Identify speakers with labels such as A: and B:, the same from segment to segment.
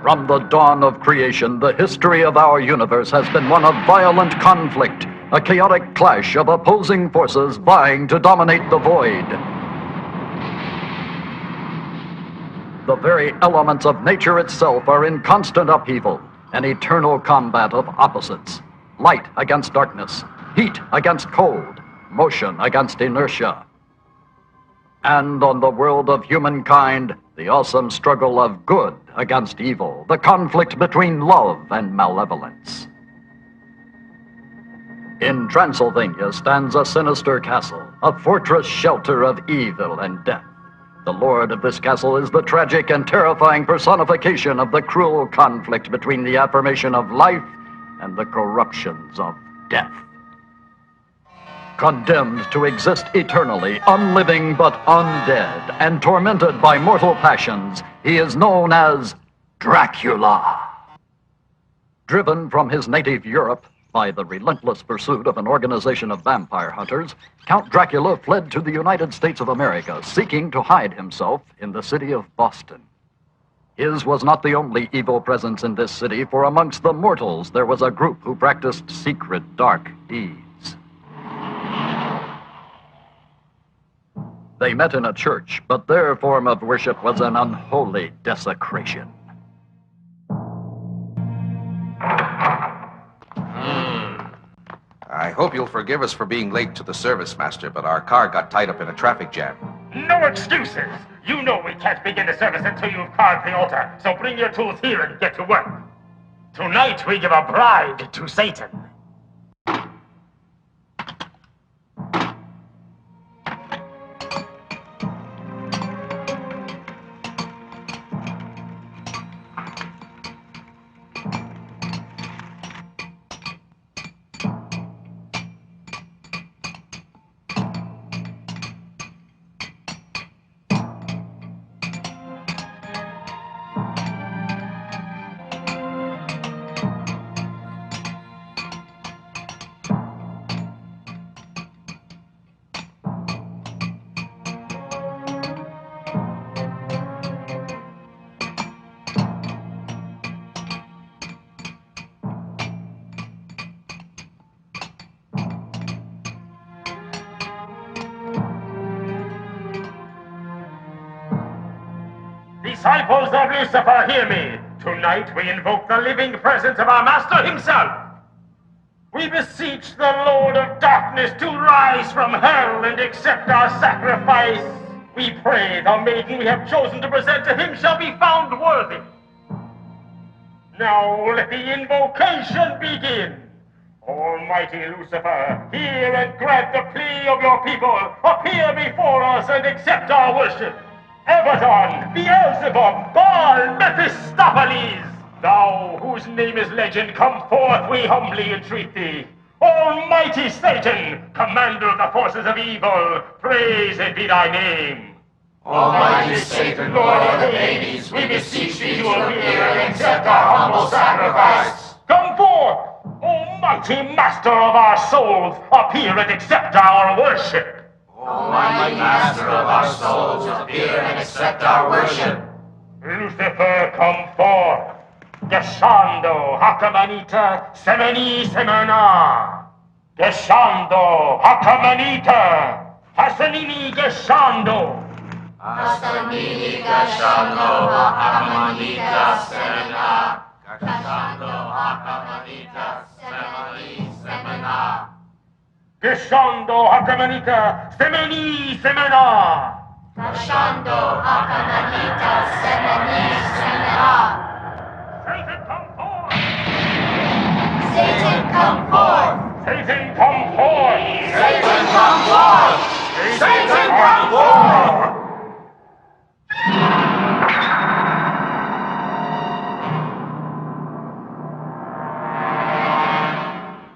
A: From the dawn of creation, the history of our universe has been one of violent conflict, a chaotic clash of opposing forces vying to dominate the void. The very elements of nature itself are in constant upheaval, an eternal combat of opposites. Light against darkness, heat against cold, motion against inertia. And on the world of humankind, the awesome struggle of good against evil, the conflict between love and malevolence. In Transylvania stands a sinister castle, a fortress shelter of evil and death. The lord of this castle is the tragic and terrifying personification of the cruel conflict between the affirmation of life and the corruptions of death. Condemned to exist eternally, unliving but undead, and tormented by mortal passions, he is known as Dracula. Driven from his native Europe by the relentless pursuit of an organization of vampire hunters, Count Dracula fled to the United States of America, seeking to hide himself in the city of Boston. His was not the only evil presence in this city, for amongst the mortals there was a group who practiced secret dark deeds. They met in a church, but their form of worship was an unholy desecration.
B: I hope you'll forgive us for being late to the service, Master, but our car got tied up in a traffic jam.
C: No excuses! You know we can't begin the service until you've carved the altar, so bring your tools here and get to work. Tonight we give a bride to Satan. Disciples of Lucifer, hear me. Tonight we invoke the living presence of our Master himself. We beseech the Lord of Darkness to rise from hell and accept our sacrifice. We pray the maiden we have chosen to present to him shall be found worthy. Now let the invocation begin. Almighty Lucifer, hear and grant the plea of your people. Appear before us and accept our worship. Abaddon, Beelzebub, Baal, Mephistopheles, thou whose name is legend, come forth, we humbly entreat thee. Almighty Satan, commander of the forces of evil, praised be thy name.
D: Almighty Satan, Lord of the Hades, we beseech thee to appear and accept our humble sacrifice.
C: Come forth, Almighty Master of our souls, appear and accept our worship.
D: Almighty Master of our souls, appear and accept our worship.
C: Lucifer, come forth. Geshando, Hakamanita, Semeni, Semena. Geshando, Hakamanita, Hasanini, Geshando.
D: Hasanini, Geshando, Hakamanita, Semena. Geshando, Hakamanita, Semeni, Semena.
C: Geshando, Hakamanita, Semeni, Semena.
D: Geshando, Hakamanita, Semeni, Semena.
C: Satan, come forth!
D: Satan, come forth!
C: Satan, come forth!
D: Satan, come forth! Satan, come forth!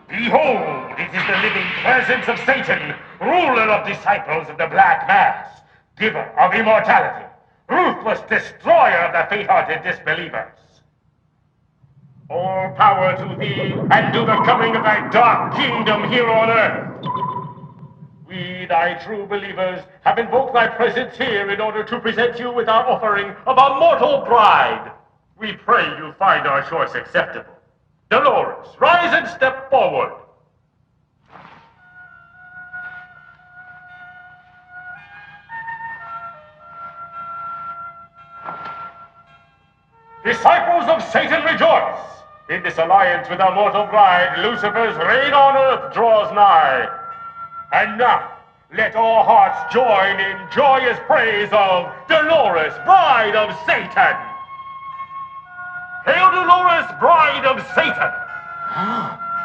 C: Behold, it is the living presence of Satan, ruler of disciples of the Black Mass, giver of immortality, ruthless destroyer of the faint-hearted disbelievers. All power to thee, and to the coming of thy dark kingdom here on earth. We, thy true believers, have invoked thy presence here in order to present you with our offering of a mortal bride. We pray you find our choice acceptable. Dolores, rise and step forward. Disciples of Satan, rejoice! In this alliance with our mortal bride, Lucifer's reign on earth draws nigh. And now, let all hearts join in joyous praise of Dolores, bride of Satan! Hail, Dolores, bride of Satan!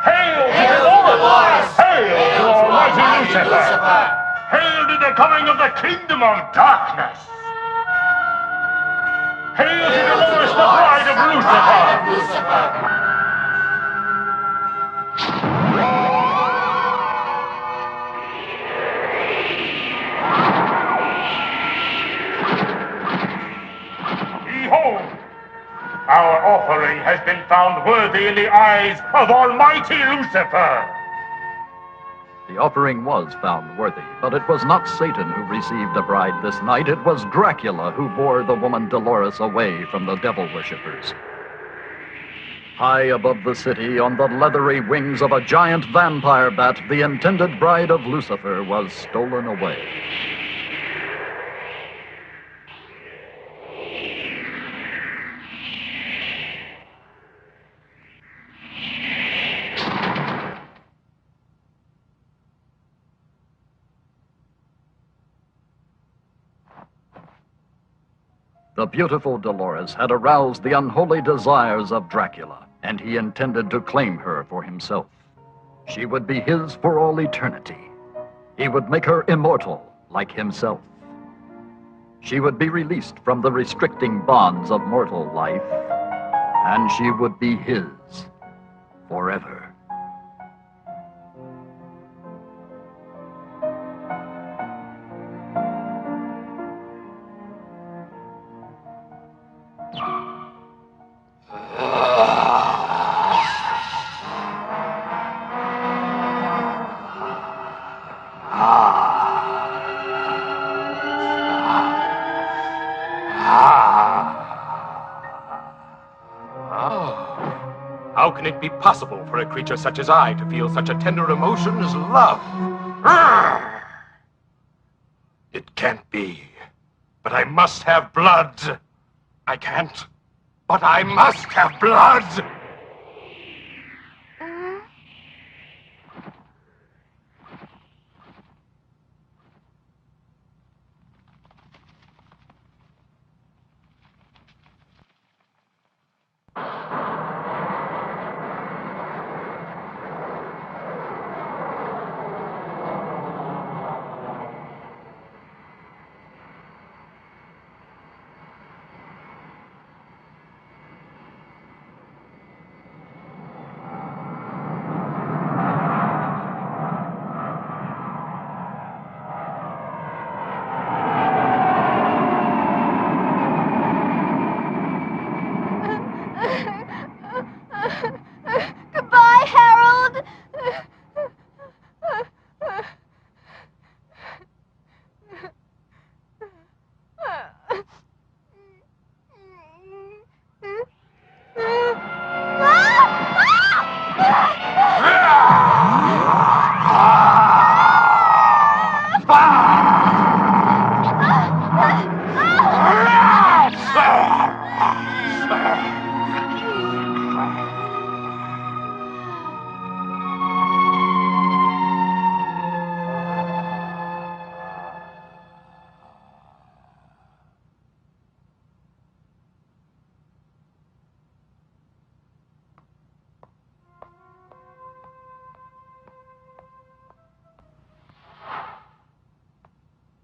C: Hail to Dolores! Hail to Almighty Lucifer! Hail to the coming of the kingdom of darkness! Hail to Dolores, the bride of Lucifer! Behold, our offering has been found worthy in the eyes of Almighty Lucifer.
A: The offering was found worthy, but it was not Satan who received a bride this night. It was Dracula who bore the woman Dolores away from the devil worshippers. High above the city, on the leathery wings of a giant vampire bat, the intended bride of Lucifer was stolen away. The beautiful Dolores had aroused the unholy desires of Dracula, and he intended to claim her for himself. She would be his for all eternity. He would make her immortal, like himself. She would be released from the restricting bonds of mortal life, and she would be his forever.
E: How can it be possible for a creature such as I to feel such a tender emotion as love? Arrgh! It can't be. But I must have blood. I can't. But I must have blood!
F: Goodbye, Harold!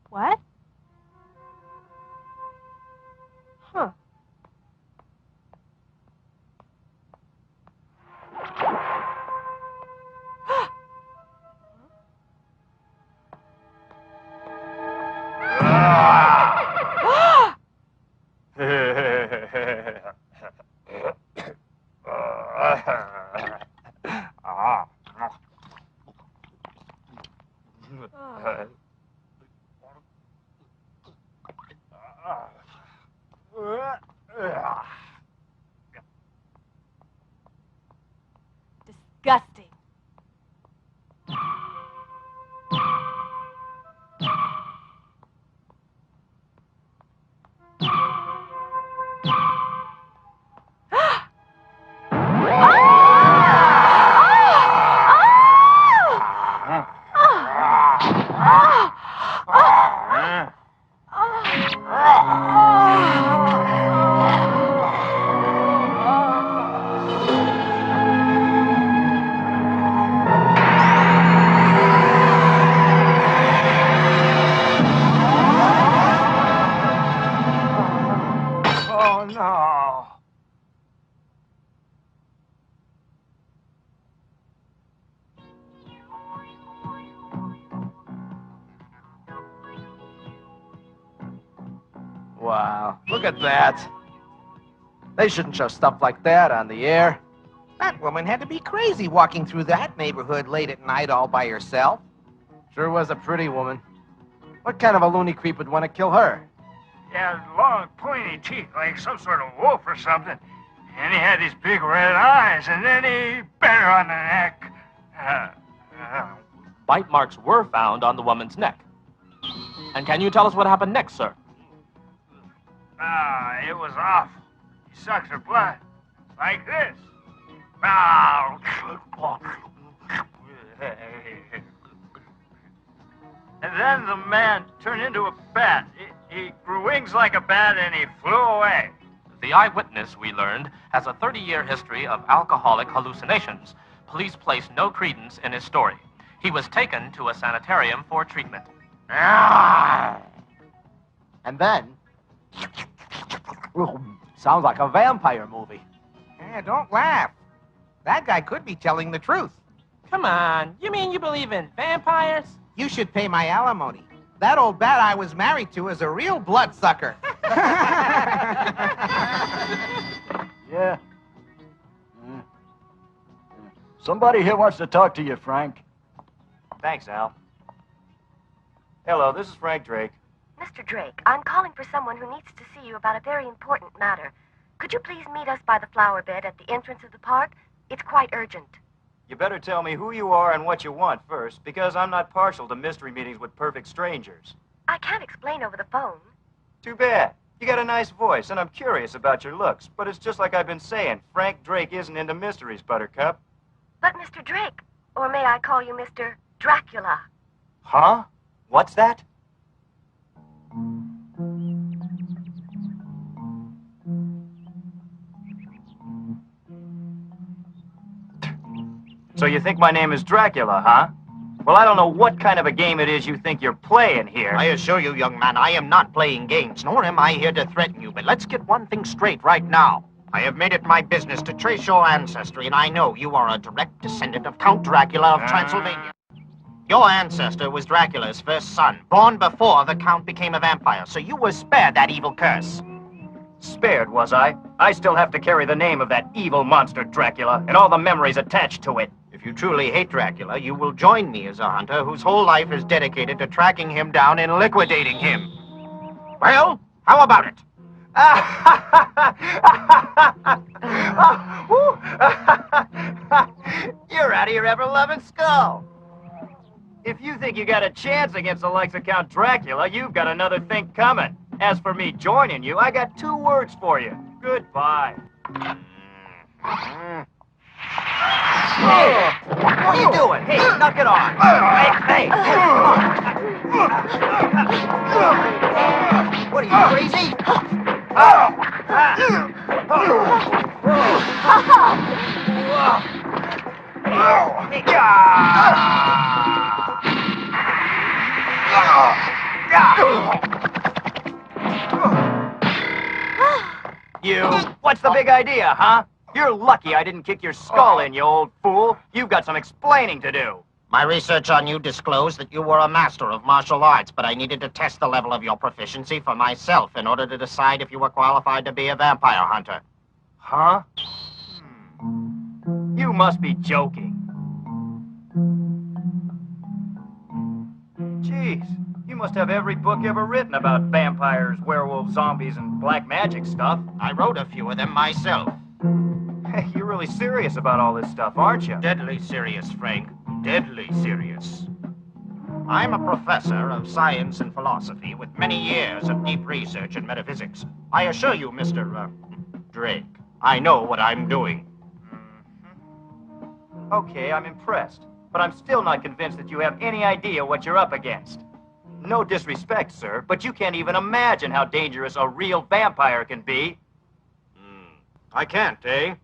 F: What? Huh.
G: Oh, no. Wow, look at that. They shouldn't show stuff like that on the air.
H: That woman had to be crazy walking through that neighborhood late at night all by herself.
G: Sure was a pretty woman. What kind of a loony creep would want to kill her?
C: He had long, pointy teeth like some sort of wolf or something. And he had these big red eyes, and then he bit her on the neck.
I: Bite marks were found on the woman's neck. And can you tell us what happened next, sir?
C: It was awful. He sucks her blood. Like this. And then the man turned into a bat. He grew wings like a bat and he flew away.
I: The eyewitness, we learned, has a 30-year history of alcoholic hallucinations. Police place no credence in his story. He was taken to a sanitarium for treatment.
G: And then... sounds like a vampire movie.
H: Don't laugh. That guy could be telling the truth.
I: Come on, you mean you believe in vampires?
H: You should pay my alimony. That old bat I was married to is a real bloodsucker.
A: Yeah. Somebody here wants to talk to you, Frank.
G: Thanks, Al. Hello, this is Frank Drake.
J: Mr. Drake, I'm calling for someone who needs to see you about a very important matter. Could you please meet us by the flower bed at the entrance of the park? It's quite urgent.
G: You better tell me who you are and what you want first, because I'm not partial to mystery meetings with perfect strangers.
J: I can't explain over the phone.
G: Too bad. You got a nice voice, and I'm curious about your looks, but it's just like I've been saying. Frank Drake isn't into mysteries, Buttercup.
J: But Mr. Drake, or may I call you Mr. Dracula?
G: Huh? What's that? So you think my name is Dracula, huh? Well, I don't know what kind of a game it is you think you're playing here.
H: I assure you, young man, I am not playing games, nor am I here to threaten you. But let's get one thing straight right now. I have made it my business to trace your ancestry, and I know you are a direct descendant of Count Dracula of Transylvania. Your ancestor was Dracula's first son, born before the Count became a vampire, so you were spared that evil curse.
G: Spared, was I? I still have to carry the name of that evil monster Dracula, and all the memories attached to it.
H: If you truly hate Dracula, you will join me as a hunter whose whole life is dedicated to tracking him down and liquidating him. Well, how about it?
G: You're out of your ever-loving skull. If you think you got a chance against the likes of Count Dracula, you've got another thing coming. As for me joining you, I got 2 words for you. Goodbye. Hey, what are you doing? Hey, knock it off. Hey, come on. What are you, crazy? You, what's the big idea, huh? You're lucky I didn't kick your skull in, you old fool. You've got some explaining to do.
H: My research on you disclosed that you were a master of martial arts, but I needed to test the level of your proficiency for myself in order to decide if you were qualified to be a vampire hunter.
G: Huh? You must be joking. Jeez, you must have every book ever written about vampires, werewolves, zombies, and black magic stuff.
H: I wrote a few of them myself.
G: Hey, you're really serious about all this stuff, aren't you?
H: Deadly serious, Frank. Deadly serious. I'm a professor of science and philosophy with many years of deep research in metaphysics. I assure you, Mr. Drake, I know what I'm doing.
G: Okay, I'm impressed. But I'm still not convinced that you have any idea what you're up against. No disrespect, sir, but you can't even imagine how dangerous a real vampire can be.
H: I can't, eh?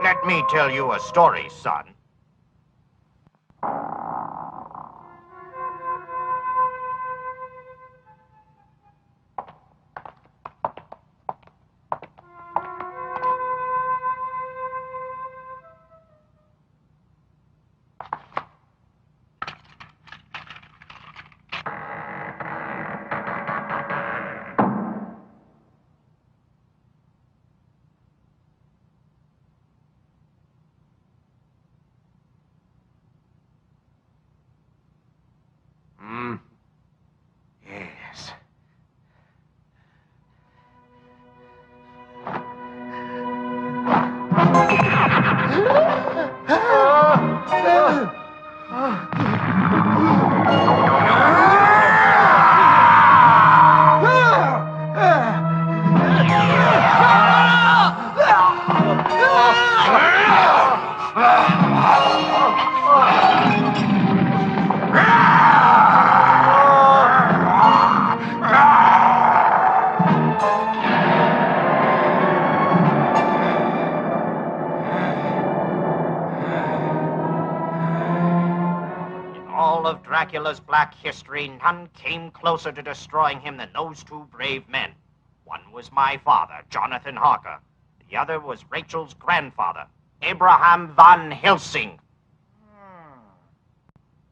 H: Let me tell you a story, son. Dracula's black history, none came closer to destroying him than those two brave men. One was my father, Jonathan Harker. The other was Rachel's grandfather, Abraham Van Helsing.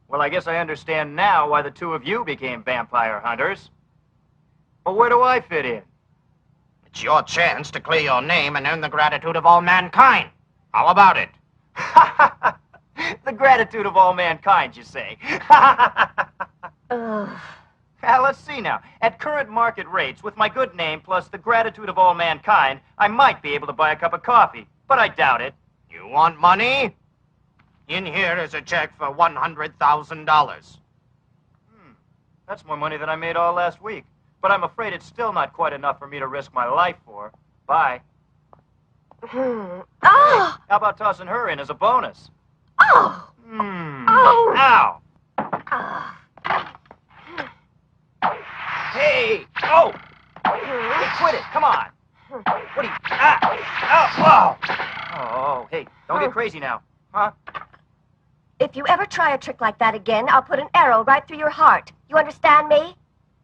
G: Well, I guess I understand now why the two of you became vampire hunters. But where do I fit in?
H: It's your chance to clear your name and earn the gratitude of all mankind. How about it?
G: The gratitude of all mankind, you say? Now, let's see now. At current market rates, with my good name plus the gratitude of all mankind, I might be able to buy a cup of coffee, but I doubt it.
H: You want money? In here is a check for $100,000.
G: That's more money than I made all last week. But I'm afraid it's still not quite enough for me to risk my life for. Bye.
F: Oh!
G: How about tossing her in as a bonus?
F: Oh! Oh!
G: Ow!
F: Oh!
G: Hey! Oh! Hey, quit it! Come on! What are you... Ah! Whoa! Oh, hey, don't get crazy now. Huh?
J: If you ever try a trick like that again, I'll put an arrow right through your heart. You understand me?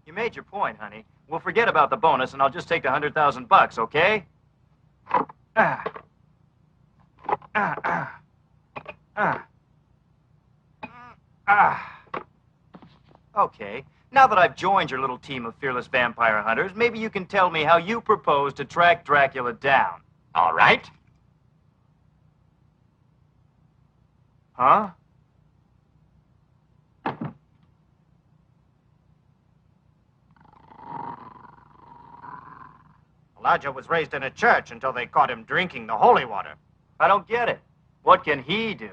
G: You made your point, honey. We'll forget about the bonus, and I'll just take the $100,000, okay? Okay. Now that I've joined your little team of fearless vampire hunters, maybe you can tell me how you propose to track Dracula down.
H: All right.
G: Huh?
H: Elijah was raised in a church until they caught him drinking the holy water.
G: I don't get it. What can he do?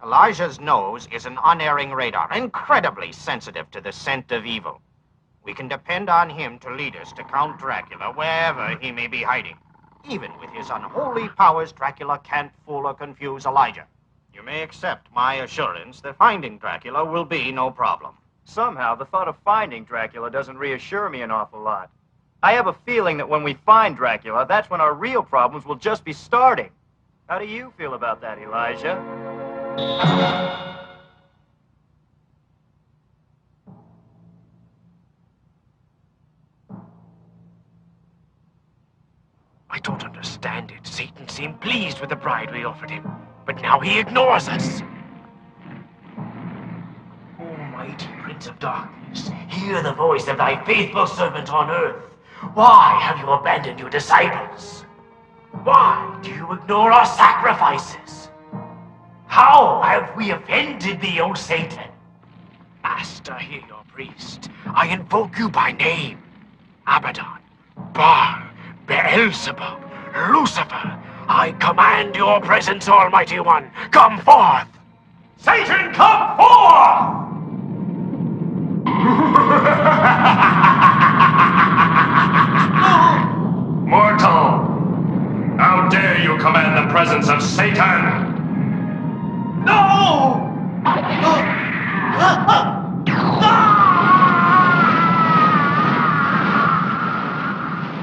H: Elijah's nose is an unerring radar, incredibly sensitive to the scent of evil. We can depend on him to lead us to Count Dracula wherever he may be hiding. Even with his unholy powers, Dracula can't fool or confuse Elijah. You may accept my assurance that finding Dracula will be no problem.
G: Somehow, the thought of finding Dracula doesn't reassure me an awful lot. I have a feeling that when we find Dracula, that's when our real problems will just be starting. How do you feel about that, Elijah?
E: I don't understand it. Satan seemed pleased with the bride we offered him, but now he ignores us. Almighty Prince of Darkness, hear the voice of thy faithful servant on earth. Why have you abandoned your disciples? Why do you ignore our sacrifices? How have we offended thee, O Satan? Master, hear your priest. I invoke you by name. Abaddon, Baal, Beelzebub, Lucifer, I command your presence, Almighty One. Come forth! Satan, come forth!
C: Mortal! How dare you command the presence of Satan?
E: No!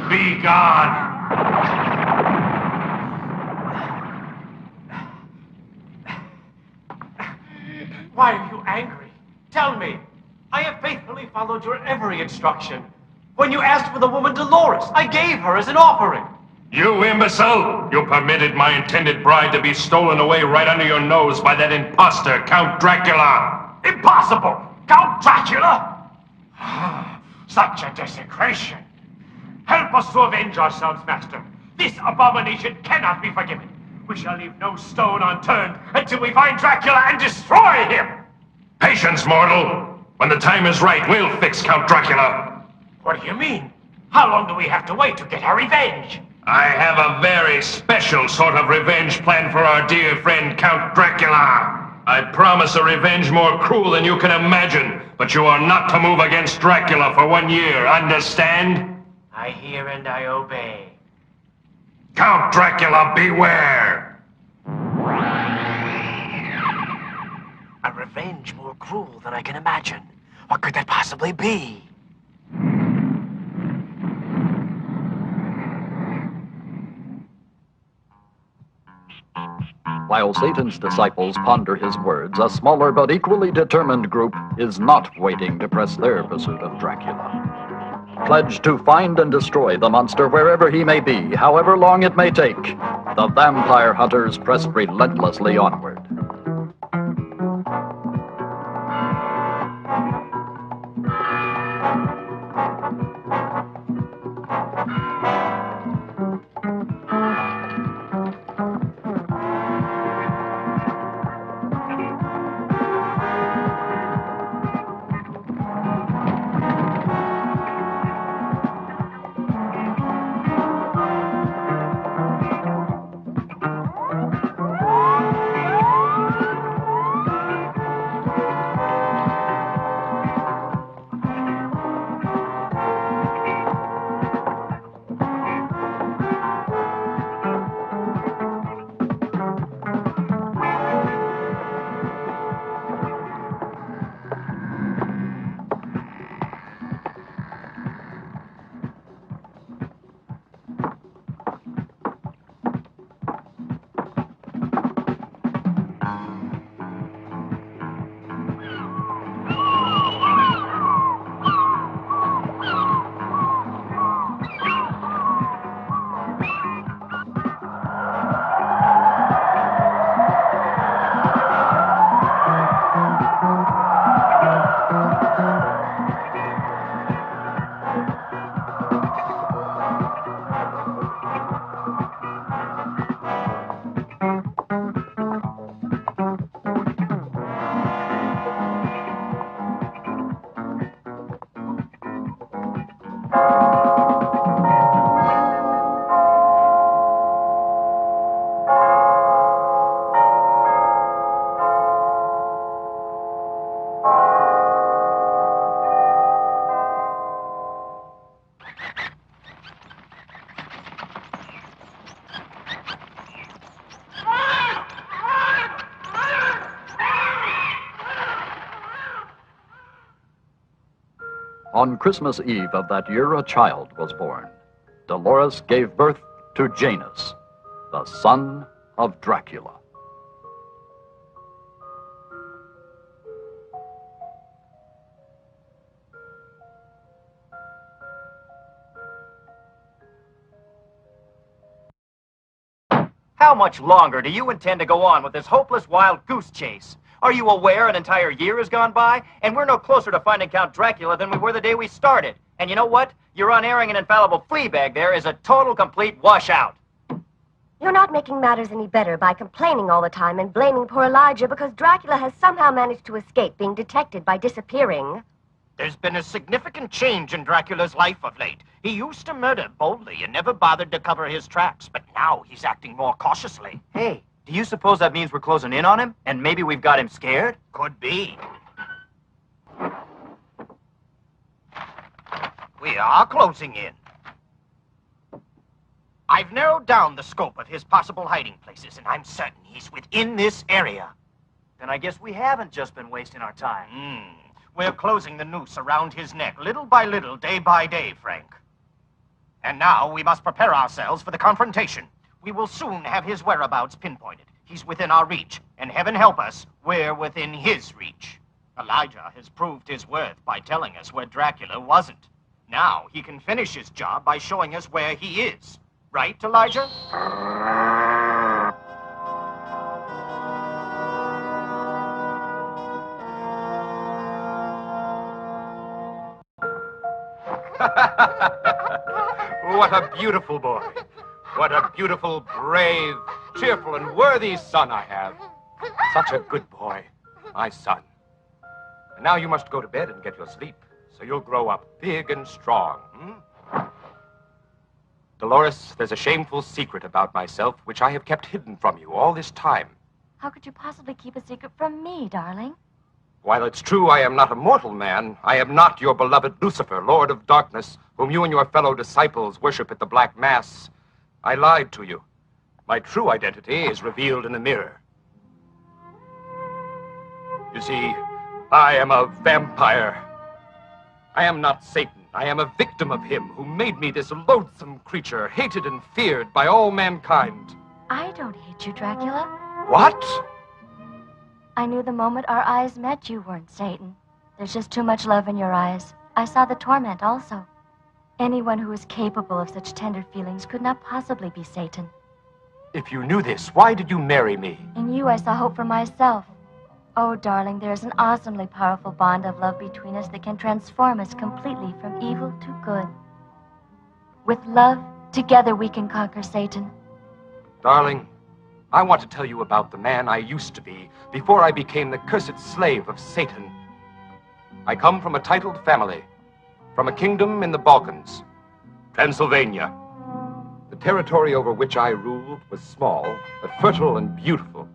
C: Be gone!
E: Why are you angry? Tell me. I have faithfully followed your every instruction. When you asked for the woman Dolores, I gave her as an offering.
C: You imbecile! You permitted my intended bride to be stolen away right under your nose by that imposter, Count Dracula!
E: Impossible! Count Dracula? Such a desecration. Help us to avenge ourselves, Master. This abomination cannot be forgiven. We shall leave no stone unturned until we find Dracula and destroy him!
C: Patience, mortal! When the time is right, we'll fix Count Dracula!
E: What do you mean? How long do we have to wait to get our revenge?
C: I have a very special sort of revenge plan for our dear friend Count Dracula. I promise a revenge more cruel than you can imagine, but you are not to move against Dracula for 1 year, understand?
E: I hear and I obey.
C: Count Dracula, beware!
E: A revenge more cruel than I can imagine. What could that possibly be?
A: While Satan's disciples ponder his words, a smaller but equally determined group is not waiting to press their pursuit of Dracula. Pledged to find and destroy the monster wherever he may be, however long it may take, the vampire hunters press relentlessly onward. On Christmas Eve of that year, a child was born. Dolores gave birth to Janus, the son of Dracula.
G: How much longer do you intend to go on with this hopeless wild goose chase? Are you aware an entire year has gone by, and we're no closer to finding Count Dracula than we were the day we started? And you know what? Your unerring and infallible flea bag there is a total, complete washout.
J: You're not making matters any better by complaining all the time and blaming poor Elijah because Dracula has somehow managed to escape being detected by disappearing.
H: There's been a significant change in Dracula's life of late. He used to murder boldly and never bothered to cover his tracks, but now he's acting more cautiously.
G: Hey, do you suppose that means we're closing in on him? And maybe we've got him scared?
H: Could be. We are closing in. I've narrowed down the scope of his possible hiding places, and I'm certain he's within this area.
G: Then I guess we haven't just been wasting our time.
H: We're closing the noose around his neck, little by little, day by day, Frank. And now we must prepare ourselves for the confrontation. We will soon have his whereabouts pinpointed. He's within our reach, and heaven help us, we're within his reach. Elijah has proved his worth by telling us where Dracula wasn't. Now he can finish his job by showing us where he is. Right, Elijah?
E: What a beautiful boy. What a beautiful, brave, cheerful, and worthy son I have. Such a good boy, my son. And now you must go to bed and get your sleep, so you'll grow up big and strong. Dolores, there's a shameful secret about myself which I have kept hidden from you all this time.
F: How could you possibly keep a secret from me, darling?
E: While it's true I am not a mortal man, I am not your beloved Lucifer, Lord of Darkness, whom you and your fellow disciples worship at the Black Mass. I lied to you. My true identity is revealed in the mirror. You see, I am a vampire. I am not Satan. I am a victim of him who made me this loathsome creature, hated and feared by all mankind.
F: I don't hate you, Dracula.
E: What?
F: I knew the moment our eyes met you weren't Satan. There's just too much love in your eyes. I saw the torment also. Anyone who is capable of such tender feelings could not possibly be Satan.
E: If you knew this, why did you marry me?
F: In you, I saw hope for myself. Oh, darling, there is an awesomely powerful bond of love between us that can transform us completely from evil to good. With love, together we can conquer Satan.
E: Darling, I want to tell you about the man I used to be before I became the cursed slave of Satan. I come from a titled family, from a kingdom in the Balkans, Transylvania. The territory over which I ruled was small, but fertile and beautiful.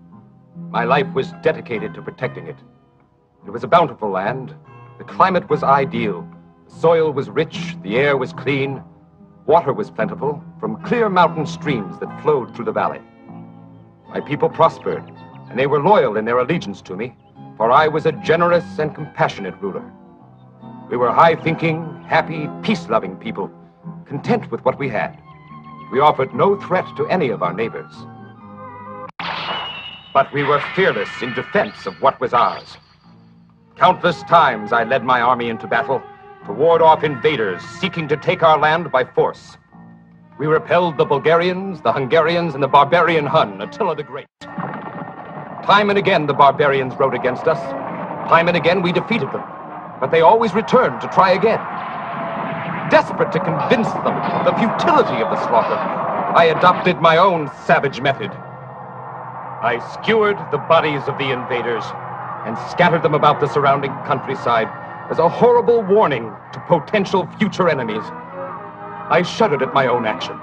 E: My life was dedicated to protecting it. It was a bountiful land. The climate was ideal. The soil was rich, the air was clean. Water was plentiful from clear mountain streams that flowed through the valley. My people prospered, and they were loyal in their allegiance to me, for I was a generous and compassionate ruler. We were high-thinking, happy, peace-loving people, content with what we had. We offered no threat to any of our neighbors. But we were fearless in defense of what was ours. Countless times I led my army into battle to ward off invaders seeking to take our land by force. We repelled the Bulgarians, the Hungarians, and the barbarian Hun, Attila the Great. Time and again the barbarians rode against us. Time and again we defeated them. But they always returned to try again. Desperate to convince them of the futility of the slaughter, I adopted my own savage method. I skewered the bodies of the invaders and scattered them about the surrounding countryside as a horrible warning to potential future enemies. I shuddered at my own action,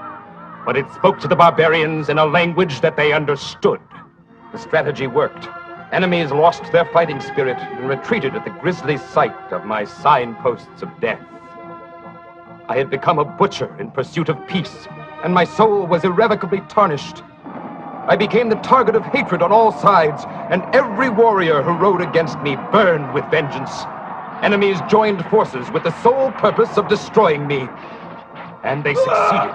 E: but it spoke to the barbarians in a language that they understood. The strategy worked. Enemies lost their fighting spirit and retreated at the grisly sight of my signposts of death. I had become a butcher in pursuit of peace, and my soul was irrevocably tarnished. I became the target of hatred on all sides, and every warrior who rode against me burned with vengeance. Enemies joined forces with the sole purpose of destroying me, and they succeeded.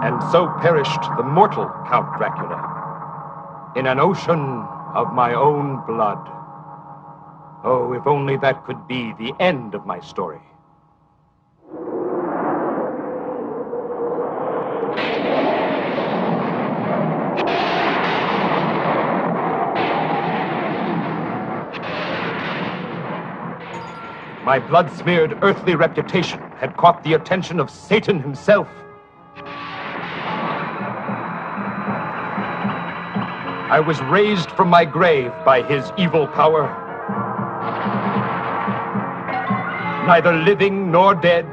E: And so perished the mortal Count Dracula, in an ocean of my own blood. Oh, if only that could be the end of my story. My blood-smeared earthly reputation had caught the attention of Satan himself. I was raised from my grave by his evil power. Neither living nor dead,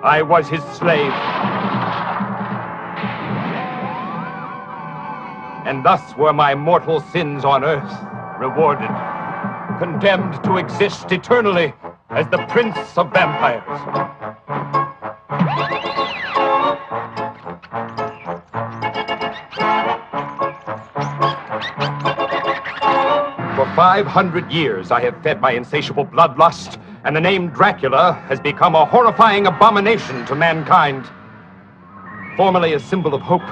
E: I was his slave. And thus were my mortal sins on earth rewarded, condemned to exist eternally as the Prince of Vampires. For 500 years, I have fed my insatiable bloodlust, and the name Dracula has become a horrifying abomination to mankind. Formerly a symbol of hope,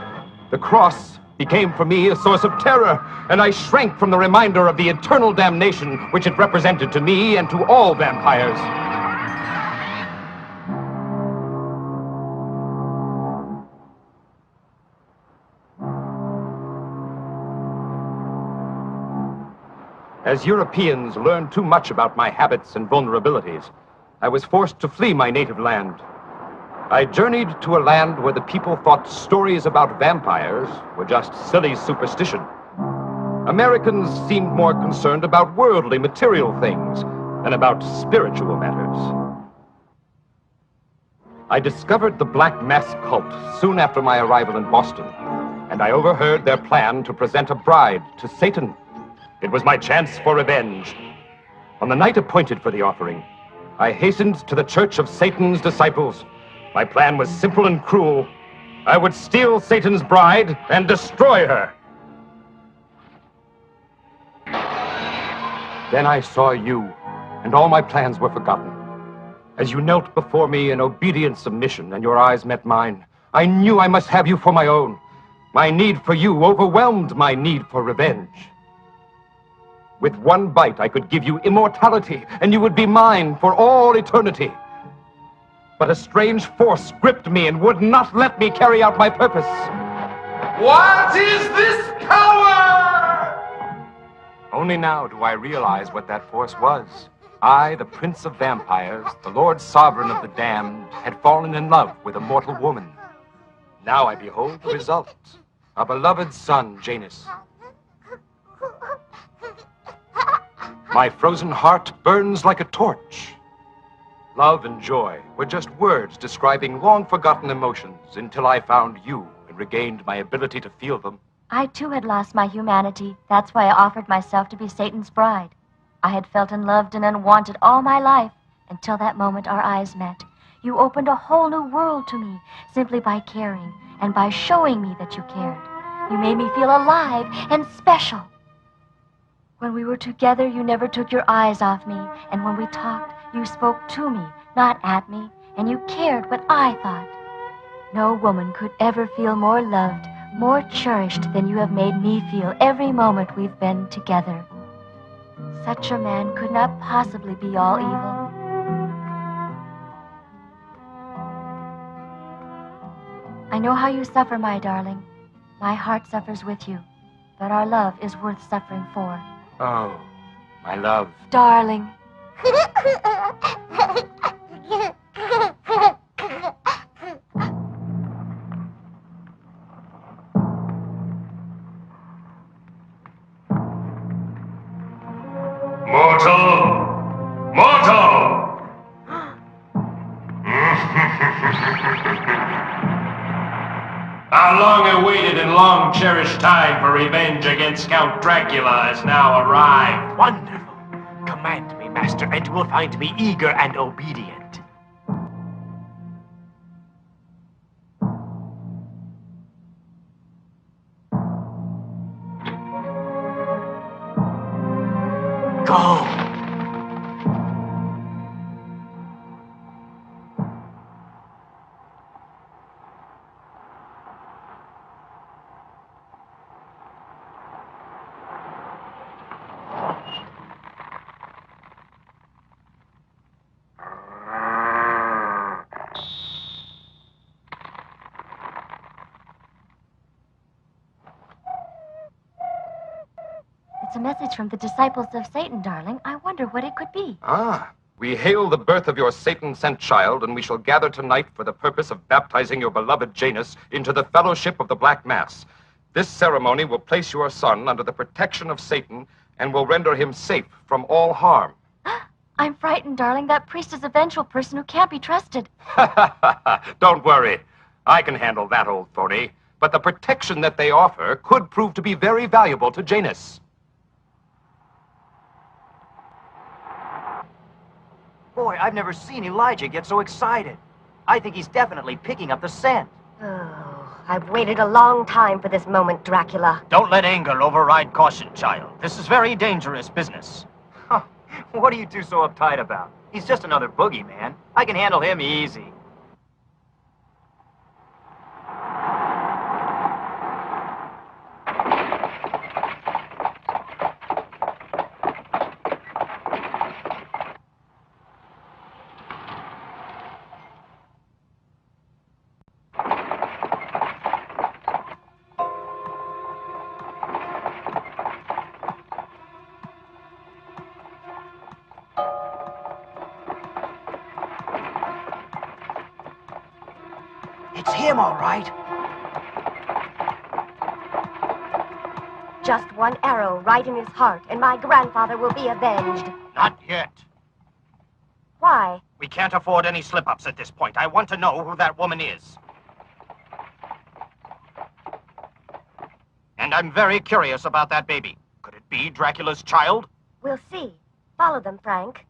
E: the cross became for me a source of terror, and I shrank from the reminder of the eternal damnation which it represented to me and to all vampires. As Europeans learned too much about my habits and vulnerabilities, I was forced to flee my native land. I journeyed to a land where the people thought stories about vampires were just silly superstition. Americans seemed more concerned about worldly, material things than about spiritual matters. I discovered the Black Mass cult soon after my arrival in Boston, and I overheard their plan to present a bride to Satan. It was my chance for revenge. On the night appointed for the offering, I hastened to the Church of Satan's Disciples. My plan was simple and cruel. I would steal Satan's bride and destroy her. Then I saw you, and all my plans were forgotten. As you knelt before me in obedient submission and your eyes met mine, I knew I must have you for my own. My need for you overwhelmed my need for revenge. With one bite, I could give you immortality, and you would be mine for all eternity. But a strange force gripped me and would not let me carry out my purpose.
K: What is this power?
E: Only now do I realize what that force was. I, the Prince of Vampires, the Lord Sovereign of the Damned, had fallen in love with a mortal woman. Now I behold the result. A beloved son, Janus. My frozen heart burns like a torch. Love and joy were just words describing long-forgotten emotions until I found you and regained my ability to feel them.
F: I, too, had lost my humanity. That's why I offered myself to be Satan's bride. I had felt unloved and unwanted all my life until that moment our eyes met. You opened a whole new world to me simply by caring and by showing me that you cared. You made me feel alive and special. When we were together, you never took your eyes off me, and when we talked, you spoke to me, not at me, and you cared what I thought. No woman could ever feel more loved, more cherished than you have made me feel every moment we've been together. Such a man could not possibly be all evil. I know how you suffer, my darling. My heart suffers with you, but our love is worth suffering for.
E: Oh, my love.
F: Darling.
K: Mortal! Mortal! Our long-awaited and long-cherished time for revenge against Count Dracula has now arrived.
G: Wonderful. Command me, Master, and you will find me eager and obedient. Go!
F: It's a message from the disciples of Satan, darling. I wonder what it could be.
E: Ah, we hail the birth of your Satan-sent child, and we shall gather tonight for the purpose of baptizing your beloved Janus into the fellowship of the Black Mass. This ceremony will place your son under the protection of Satan and will render him safe from all harm.
F: I'm frightened, darling. That priest is a vengeful person who can't be trusted.
E: Don't worry. I can handle that old phony. But the protection that they offer could prove to be very valuable to Janus.
G: Boy, I've never seen Elijah get so excited. I think he's definitely picking up the scent.
J: Oh, I've waited a long time for this moment, Dracula.
G: Don't let anger override caution, child. This is very dangerous business. Huh. What are you two so uptight about? He's just another boogeyman. I can handle him easy. It's him, all right.
J: Just one arrow right in his heart, and my grandfather will be avenged.
H: Not yet.
J: Why?
H: We can't afford any slip-ups at this point. I want to know who that woman is. And I'm very curious about that baby. Could it be Dracula's child?
J: We'll see. Follow them, Frank.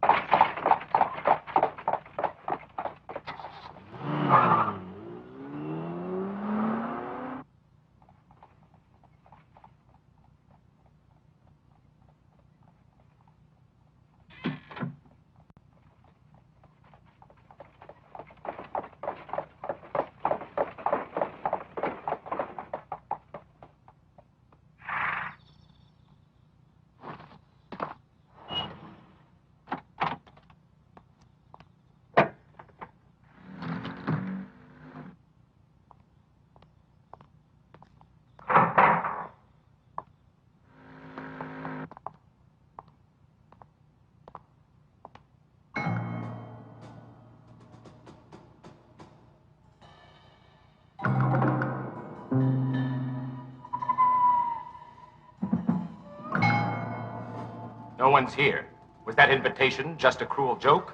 E: No one's here. Was that invitation just a cruel joke?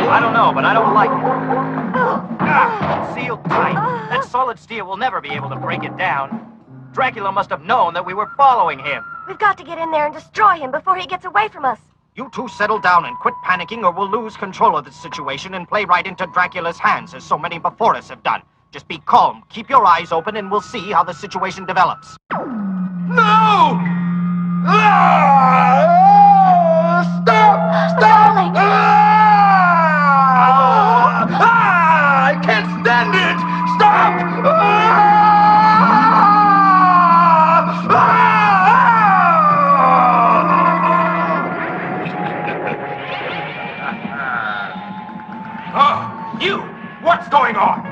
G: I don't know, but I don't like it. Sealed tight. That solid steel will never be able to break it down. Dracula must have known that we were following him.
J: We've got to get in there and destroy him before he gets away from us.
H: You two settle down and quit panicking or we'll lose control of the situation and play right into Dracula's hands as so many before us have done. Just be calm, keep your eyes open, and we'll see how the situation develops.
E: No! Stop!
J: Darling!
E: I can't stand it! Stop! You! What's going on?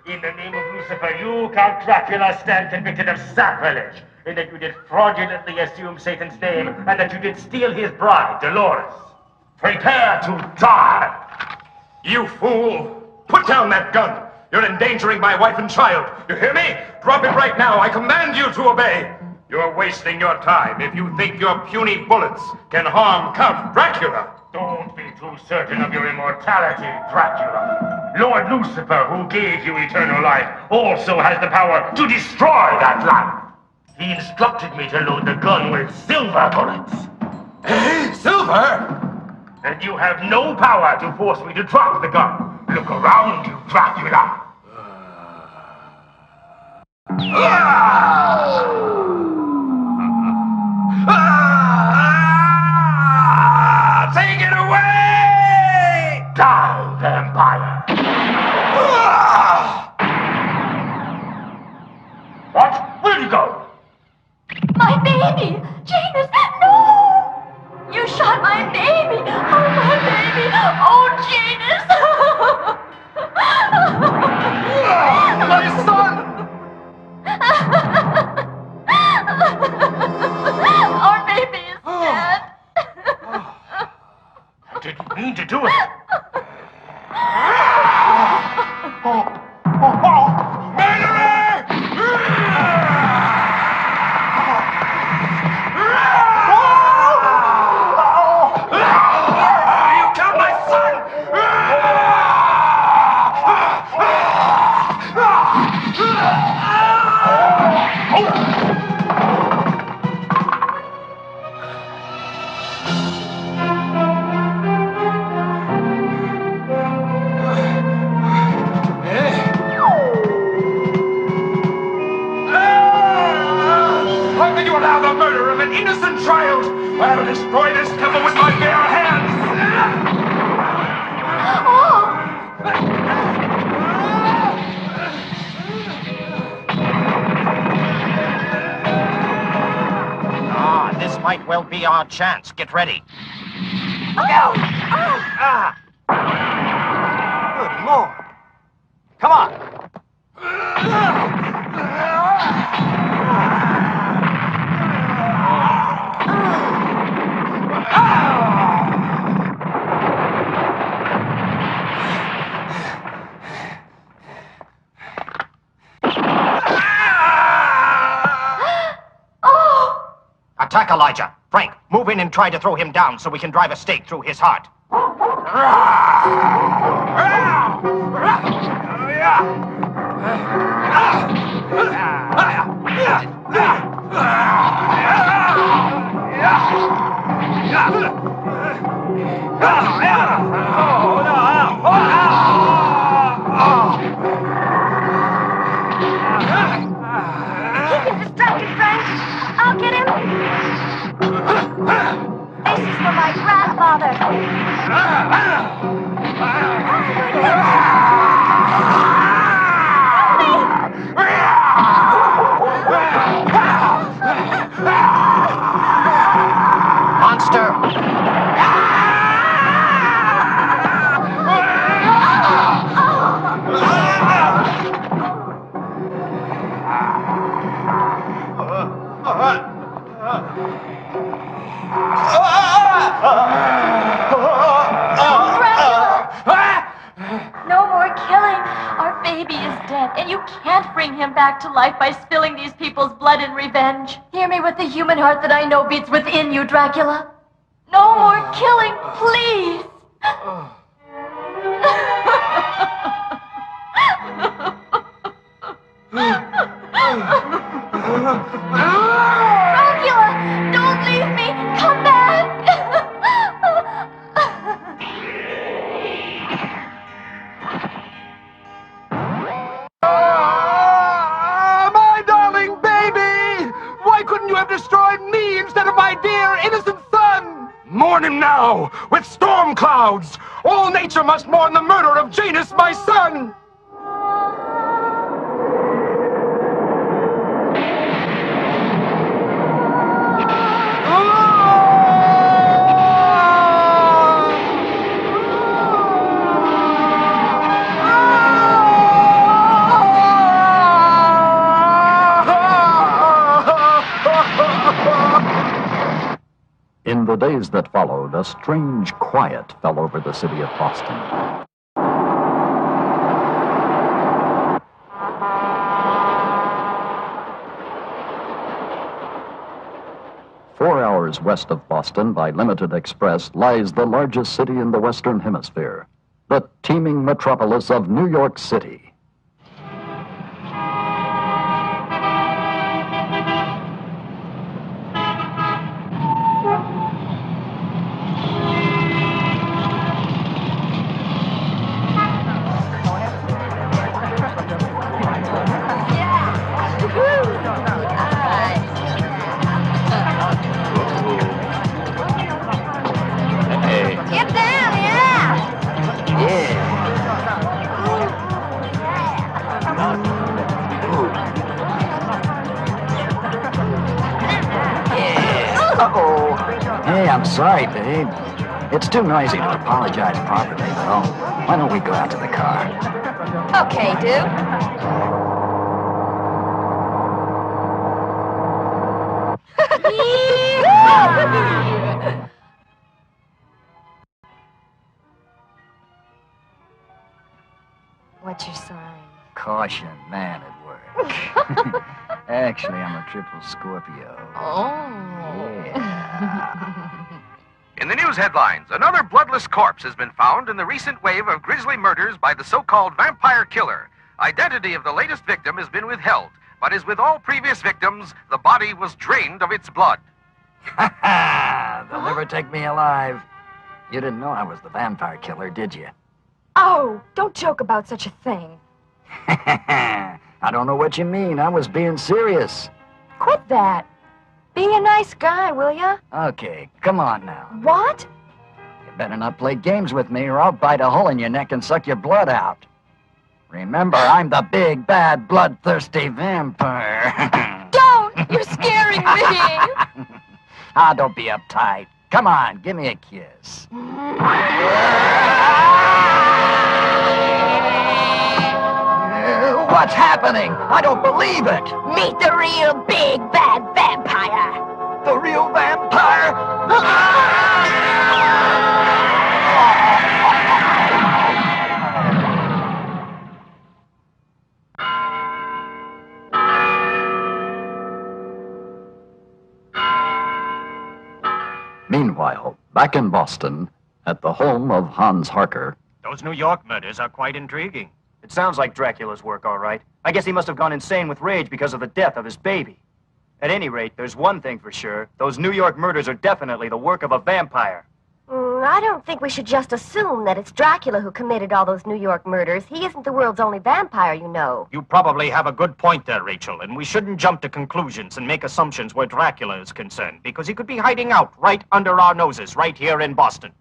C: In the name of Lucifer, you, Count Dracula, stand convicted of sacrilege, in that you did fraudulently assume Satan's name, and that you did steal his bride, Dolores. Prepare to die!
E: You fool! Put down that gun! You're endangering my wife and child. You hear me? Drop it right now. I command you to obey. You're wasting your time if you think your puny bullets can harm Count Dracula.
C: Don't be too certain of your immortality, Dracula. Lord Lucifer, who gave you eternal life, also has the power to destroy that life. He instructed me to load the gun with silver bullets.
E: Hey, silver?
C: And you have no power to force me to drop the gun. Look around you, Dracula.
E: Take it away!
C: Die, vampire. What? Where'd you go?
F: My baby! Janus, no! You shot my baby! Oh, my baby! Oh, Janus!
E: My son!
F: Our baby is dead.
C: I didn't mean to do it.
E: Innocent child! I'll destroy this temple with my bare hands!
H: This might well be our chance. Get ready.
G: Good Lord. Come on.
H: Attack Elijah. Frank, move in and try to throw him down so we can drive a stake through his heart.
J: Keep him distracted, Frank. I'll get him. This is for my grandfather.
H: Monster!
F: But you can't bring him back to life by spilling these people's blood in revenge. Hear me with the human heart that I know beats within you, Dracula. No more killing, please! Dracula, don't leave me! Come back!
E: My darling baby! Why couldn't you have destroyed me instead of my dear innocent son? Mourn him now, with storm clouds! All nature must mourn the murder of Janus, my son!
A: In the days that followed, a strange quiet fell over the city of Boston. Four hours west of Boston by limited express lies the largest city in the Western Hemisphere, the teeming metropolis of New York City.
J: Get down, yeah!
L: Uh-oh. Hey, I'm sorry, babe. It's too noisy to apologize properly, though. Why don't we go out to the car?
J: Okay, dude. What's your sign?
L: Caution, man at work. Actually, I'm a triple Scorpio.
J: Oh.
L: Yeah.
B: In the news headlines, another bloodless corpse has been found in the recent wave of grisly murders by the so-called vampire killer. Identity of the latest victim has been withheld, but as with all previous victims, the body was drained of its blood.
L: Ha ha! They'll never take me alive. You didn't know I was the vampire killer, did you?
J: Oh, don't joke about such a thing.
L: I don't know what you mean. I was being serious.
J: Quit that. Be a nice guy, will ya?
L: Okay, come on now.
J: What?
L: You better not play games with me or I'll bite a hole in your neck and suck your blood out. Remember, I'm the big, bad, bloodthirsty vampire.
J: Don't! You're scaring me!
L: Ah, don't be uptight. Come on, give me a kiss. What's happening? I don't believe it.
J: Meet the real big bad vampire.
L: The real vampire?
A: Meanwhile, back in Boston, at the home of Hans Harker,
G: Those New York murders are quite intriguing. It sounds like Dracula's work, all right. I guess he must have gone insane with rage because of the death of his baby. At any rate, there's one thing for sure. Those New York murders are definitely the work of a vampire.
J: I don't think we should just assume that it's Dracula who committed all those New York murders. He isn't the world's only vampire, you know.
G: You probably have a good point there, Rachel, and we shouldn't jump to conclusions and make assumptions where Dracula is concerned, because he could be hiding out right under our noses, right here in Boston.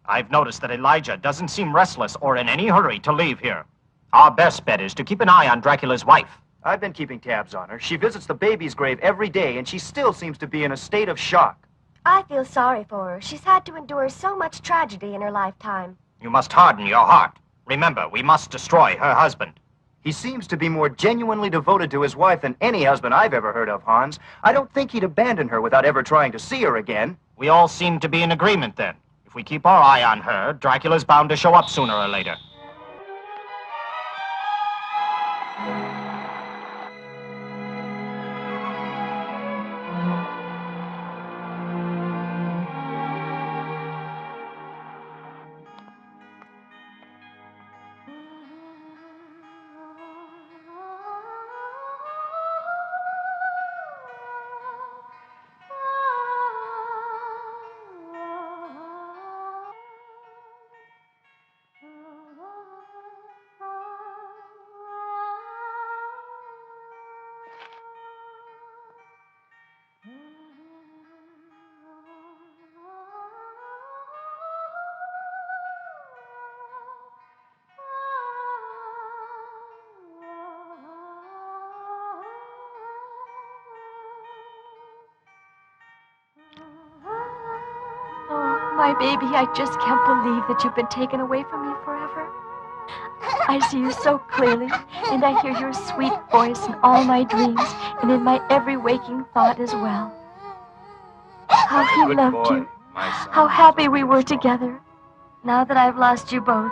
G: I've noticed that Elijah doesn't seem restless or in any hurry to leave here. Our best bet is to keep an eye on Dracula's wife. I've been keeping tabs on her. She visits the baby's grave every day, and she still seems to be in a state of shock.
J: I feel sorry for her. She's had to endure so much tragedy in her lifetime.
G: You must harden your heart. Remember, we must destroy her husband. He seems to be more genuinely devoted to his wife than any husband I've ever heard of, Hans. I don't think he'd abandon her without ever trying to see her again. We all seem to be in agreement, then. If we keep our eye on her, Dracula's bound to show up sooner or later.
F: My baby, I just can't believe that you've been taken away from me forever. I see you so clearly, and I hear your sweet voice in all my dreams and in my every waking thought as well. How he
E: Good
F: loved
E: boy,
F: you.
E: my son.
F: How happy we were together. Now that I've lost you both,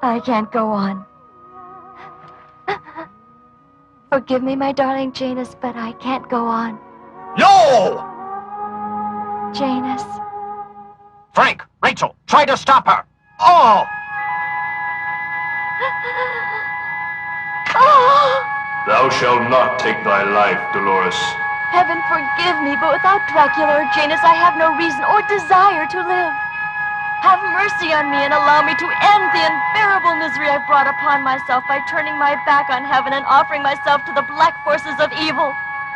F: I can't go on. Forgive me, my darling Janus, but I can't go on.
H: No!
F: Janus.
H: Frank, Rachel, try to stop her. Oh!
F: Oh!
K: Thou shalt not take thy life, Dolores.
F: Heaven forgive me, but without Dracula or Janus, I have no reason or desire to live. Have mercy on me and allow me to end the unbearable misery I've brought upon myself by turning my back on heaven and offering myself to the black forces of evil.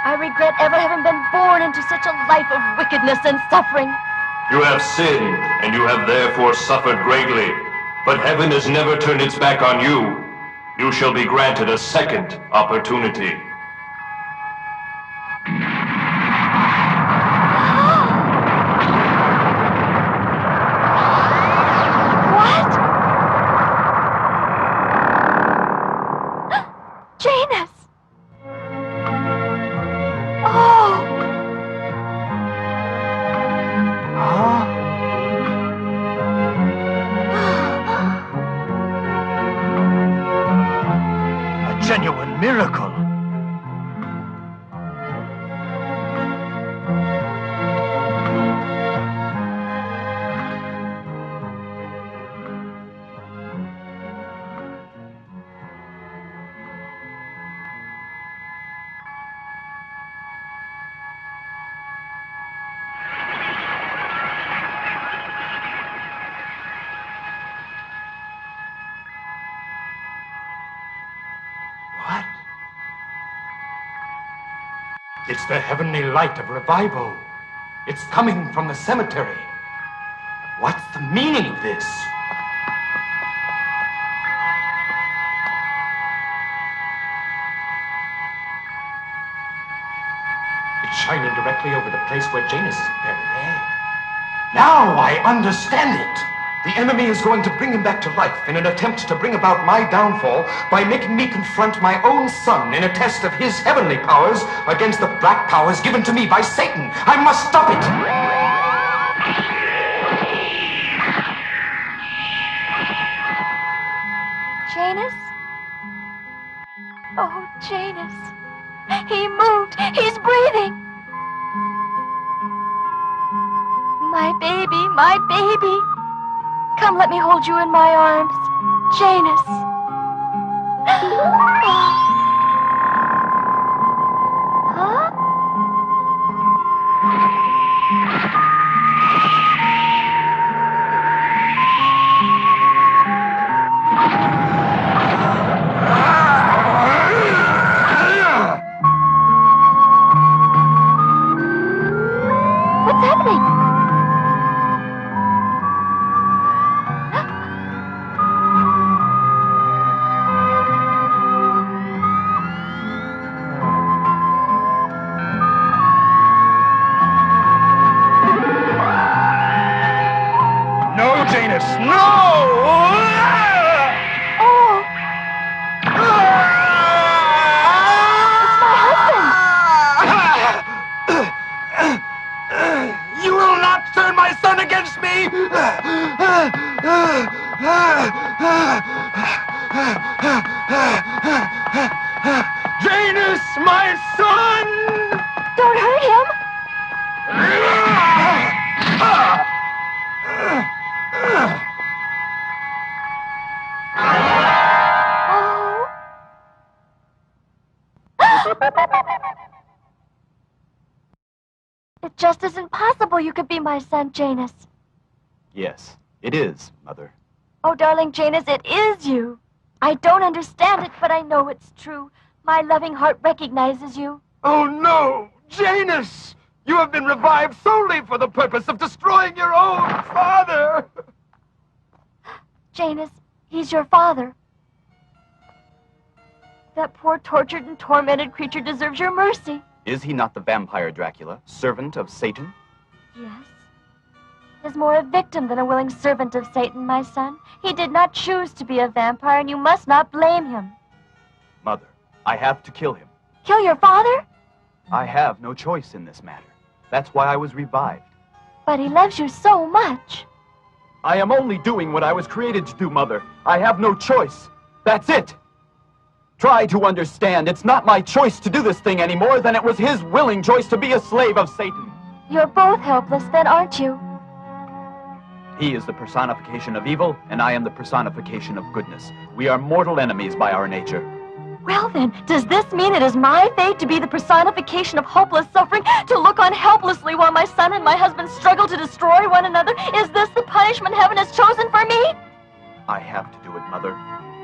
F: I regret ever having been born into such a life of wickedness and suffering.
K: You have sinned, and you have therefore suffered greatly. But heaven has never turned its back on you. You shall be granted a second opportunity.
F: What? Janus! Oh!
H: A genuine miracle.
E: What? It's the heavenly light of revival. It's coming from the cemetery. What's the meaning of this? It's shining directly over the place where Janus is buried, eh? Now I understand it. The enemy is going to bring him back to life in an attempt to bring about my downfall by making me confront my own son in a test of his heavenly powers against the black powers given to me by Satan. I must stop it!
F: Janus? Oh, Janus. He moved. He's breathing. My baby, my baby. Come, let me hold you in my arms. Janus. Huh? What's happening?
E: No, Janus, no!
F: Oh! It's my husband!
E: You will not turn my son against me! Janus, my son!
F: Don't hurt him! Oh! It just isn't possible you could be my son, Janus.
M: Yes, it is, Mother.
F: Oh, darling Janus, it is you. I don't understand it, but I know it's true. My loving heart recognizes you.
E: Oh, no! Janus! You have been revived solely for the purpose of destroying your own father!
F: Janus, he's your father. That poor tortured and tormented creature deserves your mercy.
M: Is he not the vampire Dracula, servant of Satan?
F: Yes. is more a victim than a willing servant of Satan, my son. He did not choose to be a vampire, and you must not blame him.
M: Mother, I have to kill him.
F: Kill your father?
M: I have no choice in this matter. That's why I was revived.
F: But he loves you so much.
M: I am only doing what I was created to do, Mother. I have no choice. That's it. Try to understand. It's not my choice to do this thing any more than it was his willing choice to be a slave of Satan.
F: You're both helpless then, aren't you?
M: He is the personification of evil, and I am the personification of goodness. We are mortal enemies by our nature.
F: Well then, does this mean it is my fate to be the personification of hopeless suffering, to look on helplessly while my son and my husband struggle to destroy one another? Is this the punishment heaven has chosen for me?
M: I have to do it, Mother.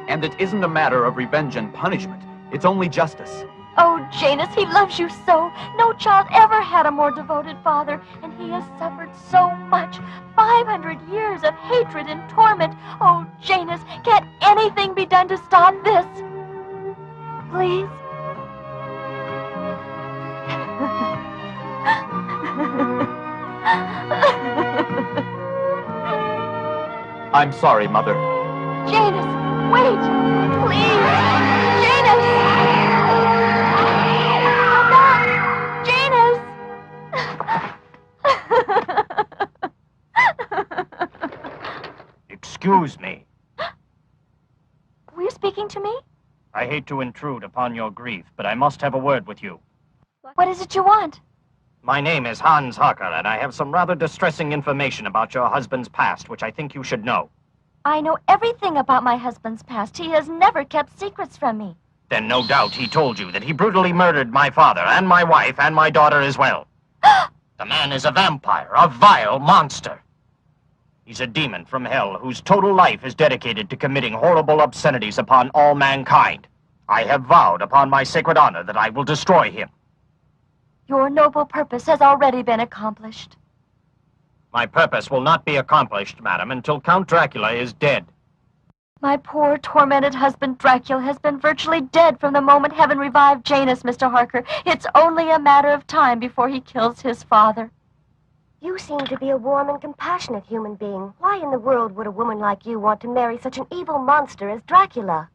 M: And it isn't a matter of revenge and punishment. It's only justice.
F: Oh, Janus, he loves you so. No child ever had a more devoted father, and he has suffered so much. 500 years of hatred and torment. Oh, Janus, can't anything be done to stop this? Please?
M: I'm sorry, Mother.
F: Janus, wait! Please! Janus! Come back! Janus!
G: Excuse me.
F: Were you speaking to me?
G: I hate to intrude upon your grief, but I must have a word with you.
F: What is it you want?
G: My name is Hans Harker, and I have some rather distressing information about your husband's past, which I think you should know.
F: I know everything about my husband's past. He has never kept secrets from me.
G: Then no doubt he told you that he brutally murdered my father and my wife and my daughter as well. The man is a vampire, a vile monster. He's a demon from hell whose total life is dedicated to committing horrible obscenities upon all mankind. I have vowed upon my sacred honor that I will destroy him.
F: Your noble purpose has already been accomplished.
G: My purpose will not be accomplished, madam, until Count Dracula is dead.
F: My poor, tormented husband, Dracula, has been virtually dead from the moment heaven revived Janus, Mr. Harker. It's only a matter of time before he kills his father.
J: You seem to be a warm and compassionate human being. Why in the world would a woman like you want to marry such an evil monster as Dracula?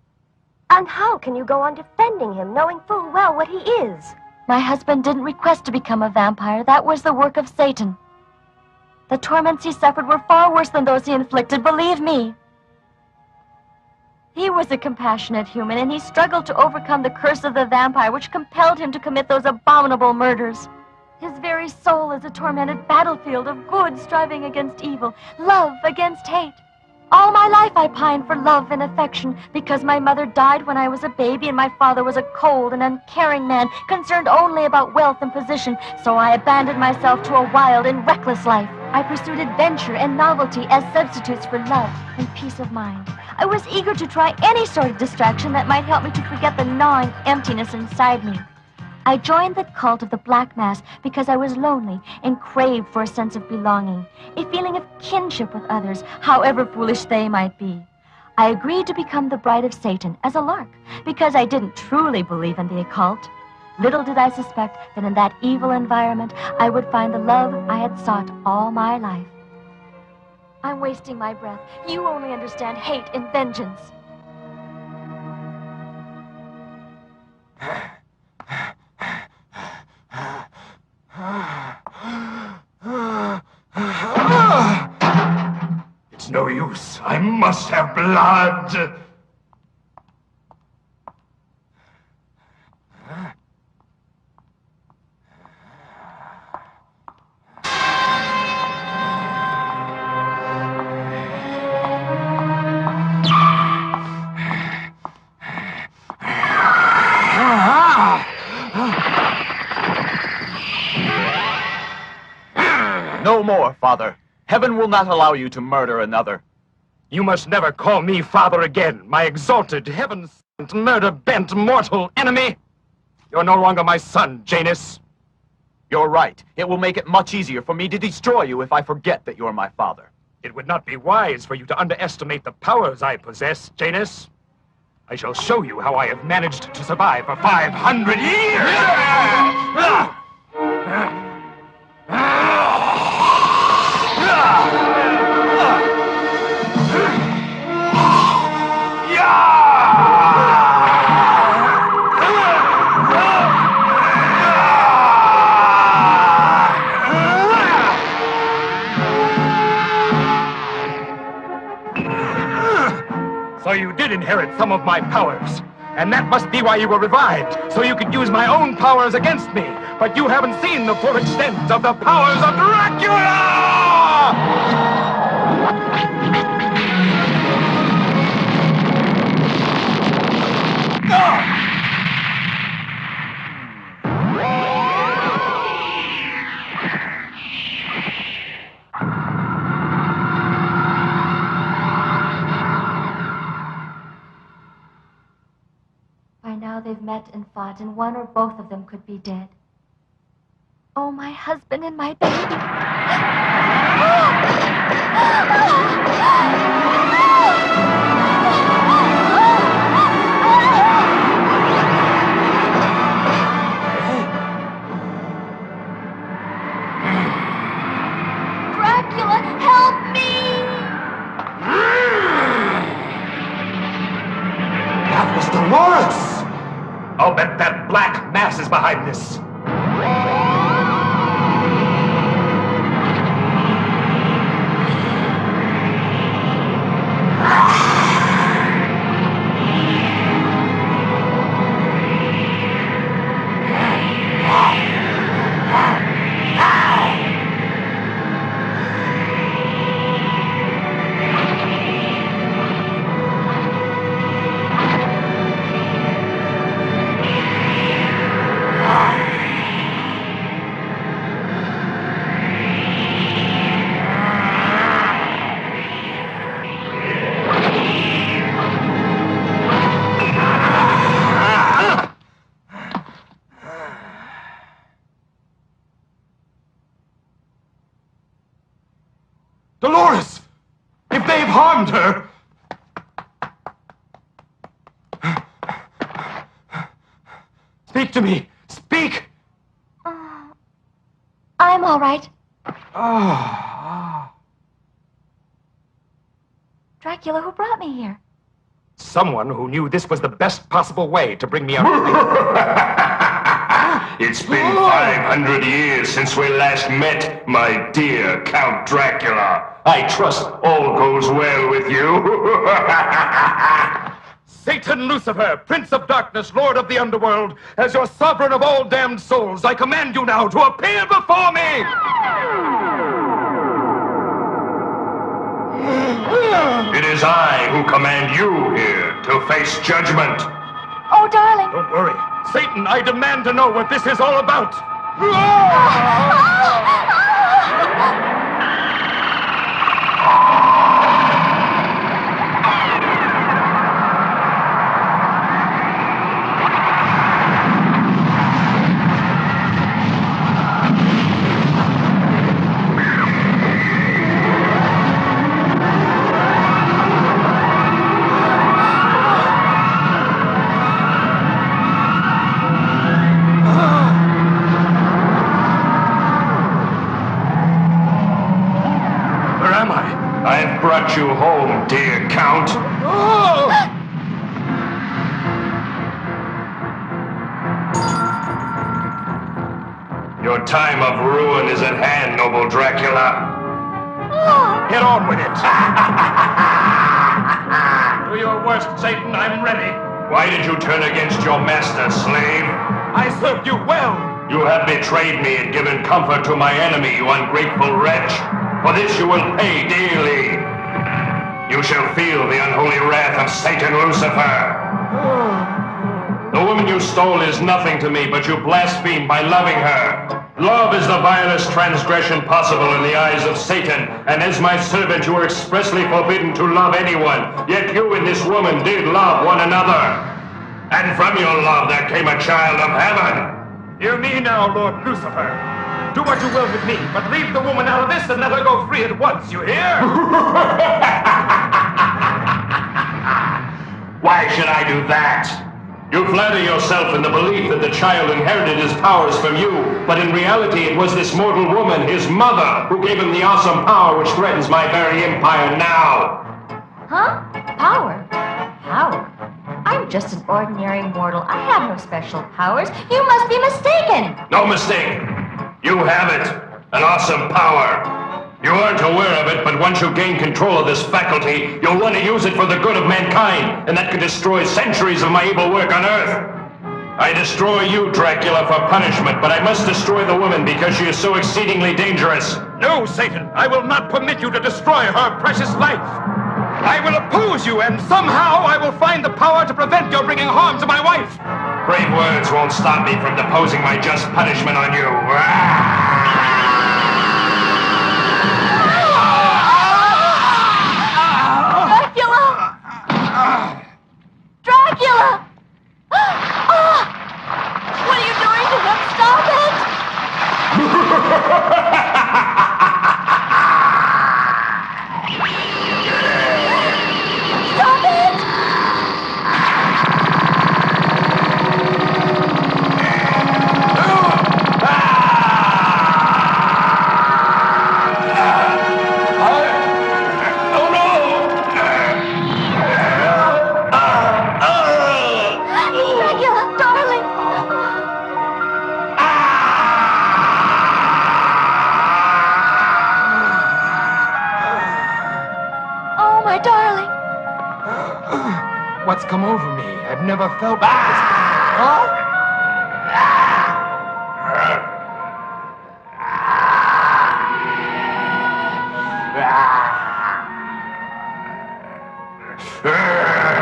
J: And how can you go on defending him, knowing full well what he is?
F: My husband didn't request to become a vampire. That was the work of Satan. The torments he suffered were far worse than those he inflicted, believe me. He was a compassionate human, and he struggled to overcome the curse of the vampire, which compelled him to commit those abominable murders. His very soul is a tormented battlefield of good striving against evil, love against hate. All my life I pined for love and affection because my mother died when I was a baby and my father was a cold and uncaring man concerned only about wealth and position, so I abandoned myself to a wild and reckless life. I pursued adventure and novelty as substitutes for love and peace of mind. I was eager to try any sort of distraction that might help me to forget the gnawing emptiness inside me. I joined the cult of the Black Mass because I was lonely and craved for a sense of belonging, a feeling of kinship with others, however foolish they might be. I agreed to become the bride of Satan as a lark because I didn't truly believe in the occult. Little did I suspect that in that evil environment I would find the love I had sought all my life. I'm wasting my breath. You only understand hate and vengeance.
E: It's no use. I must have blood.
M: No more, Father. Heaven will not allow you to murder another.
E: You must never call me father again, my exalted, heaven-sent, murder-bent, mortal enemy. You're no longer my son, Janus.
M: You're right. It will make it much easier for me to destroy you if I forget that you're my father.
E: It would not be wise for you to underestimate the powers I possess, Janus. I shall show you how I have managed to survive for 500 years! So you did inherit some of my powers. And that must be why you were revived, so you could use my own powers against me. But you haven't seen the full extent of the powers of Dracula!
F: By now they've met and fought, and one or both of them could be dead. Oh, my husband and my baby. Dracula, help me!
E: That was Dolores! I'll bet that black mass is behind this. Dolores! If they've harmed her... Speak to me! Speak!
F: I'm all right. Dracula, who brought me here?
E: Someone who knew this was the best possible way to bring me out of
K: It's been 500 years since we last met, my dear Count Dracula. I trust all goes well with you.
E: Satan Lucifer, Prince of Darkness, Lord of the Underworld, as your sovereign of all damned souls, I command you now to appear before me!
K: It is I who command you here to face judgment.
F: Oh, darling!
E: Don't worry. Satan, I demand to know what this is all about!
K: I've brought you home, dear Count. Your time of ruin is at hand, noble Dracula.
E: Get on with it. Do your worst, Satan. I'm ready.
K: Why did you turn against your master, slave?
E: I served you well.
K: You have betrayed me and given comfort to my enemy, you ungrateful wretch. For this you will pay dearly. You shall feel the unholy wrath of Satan Lucifer. The woman you stole is nothing to me, but you blaspheme by loving her. Love is the vilest transgression possible in the eyes of Satan, and as my servant you are expressly forbidden to love anyone. Yet you and this woman did love one another. And from your love there came a child of heaven.
E: Hear me now, Lord Lucifer. Do what you will with me, but leave the woman out of this and let her go free at once, you hear?
K: Why should I do that? You flatter yourself in the belief that the child inherited his powers from you, but in reality it was this mortal woman, his mother, who gave him the awesome power which threatens my very empire now.
F: Huh? Power? Power? I'm just an ordinary mortal. I have no special powers. You must be mistaken.
K: No mistake. You have it. An awesome power. You aren't aware of it, but once you gain control of this faculty, you'll want to use it for the good of mankind, and that could destroy centuries of my evil work on Earth. I destroy you, Dracula, for punishment, but I must destroy the woman because she is so exceedingly dangerous.
E: No, Satan, I will not permit you to destroy her precious life. I will oppose you, and somehow I will find the power to prevent your bringing harm to my wife.
K: Brave words won't stop me from deposing my just punishment on you.
F: Dracula! What are you doing to him? Stop it! Stop it!
E: What's come over me? I've never felt like this. Huh?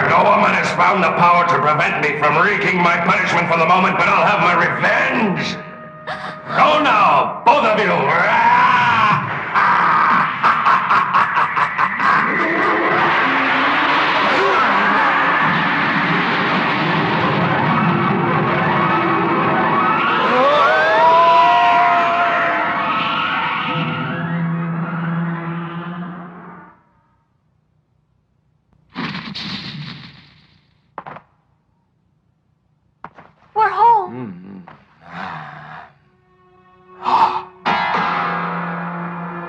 K: No woman has found the power to prevent me from wreaking my punishment for the moment, but I'll have my revenge. Go now, both of you.
F: We're home.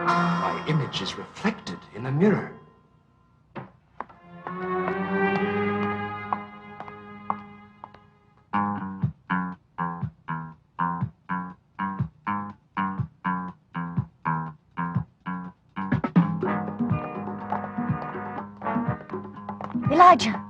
E: My image is reflected in a mirror.
J: Elijah.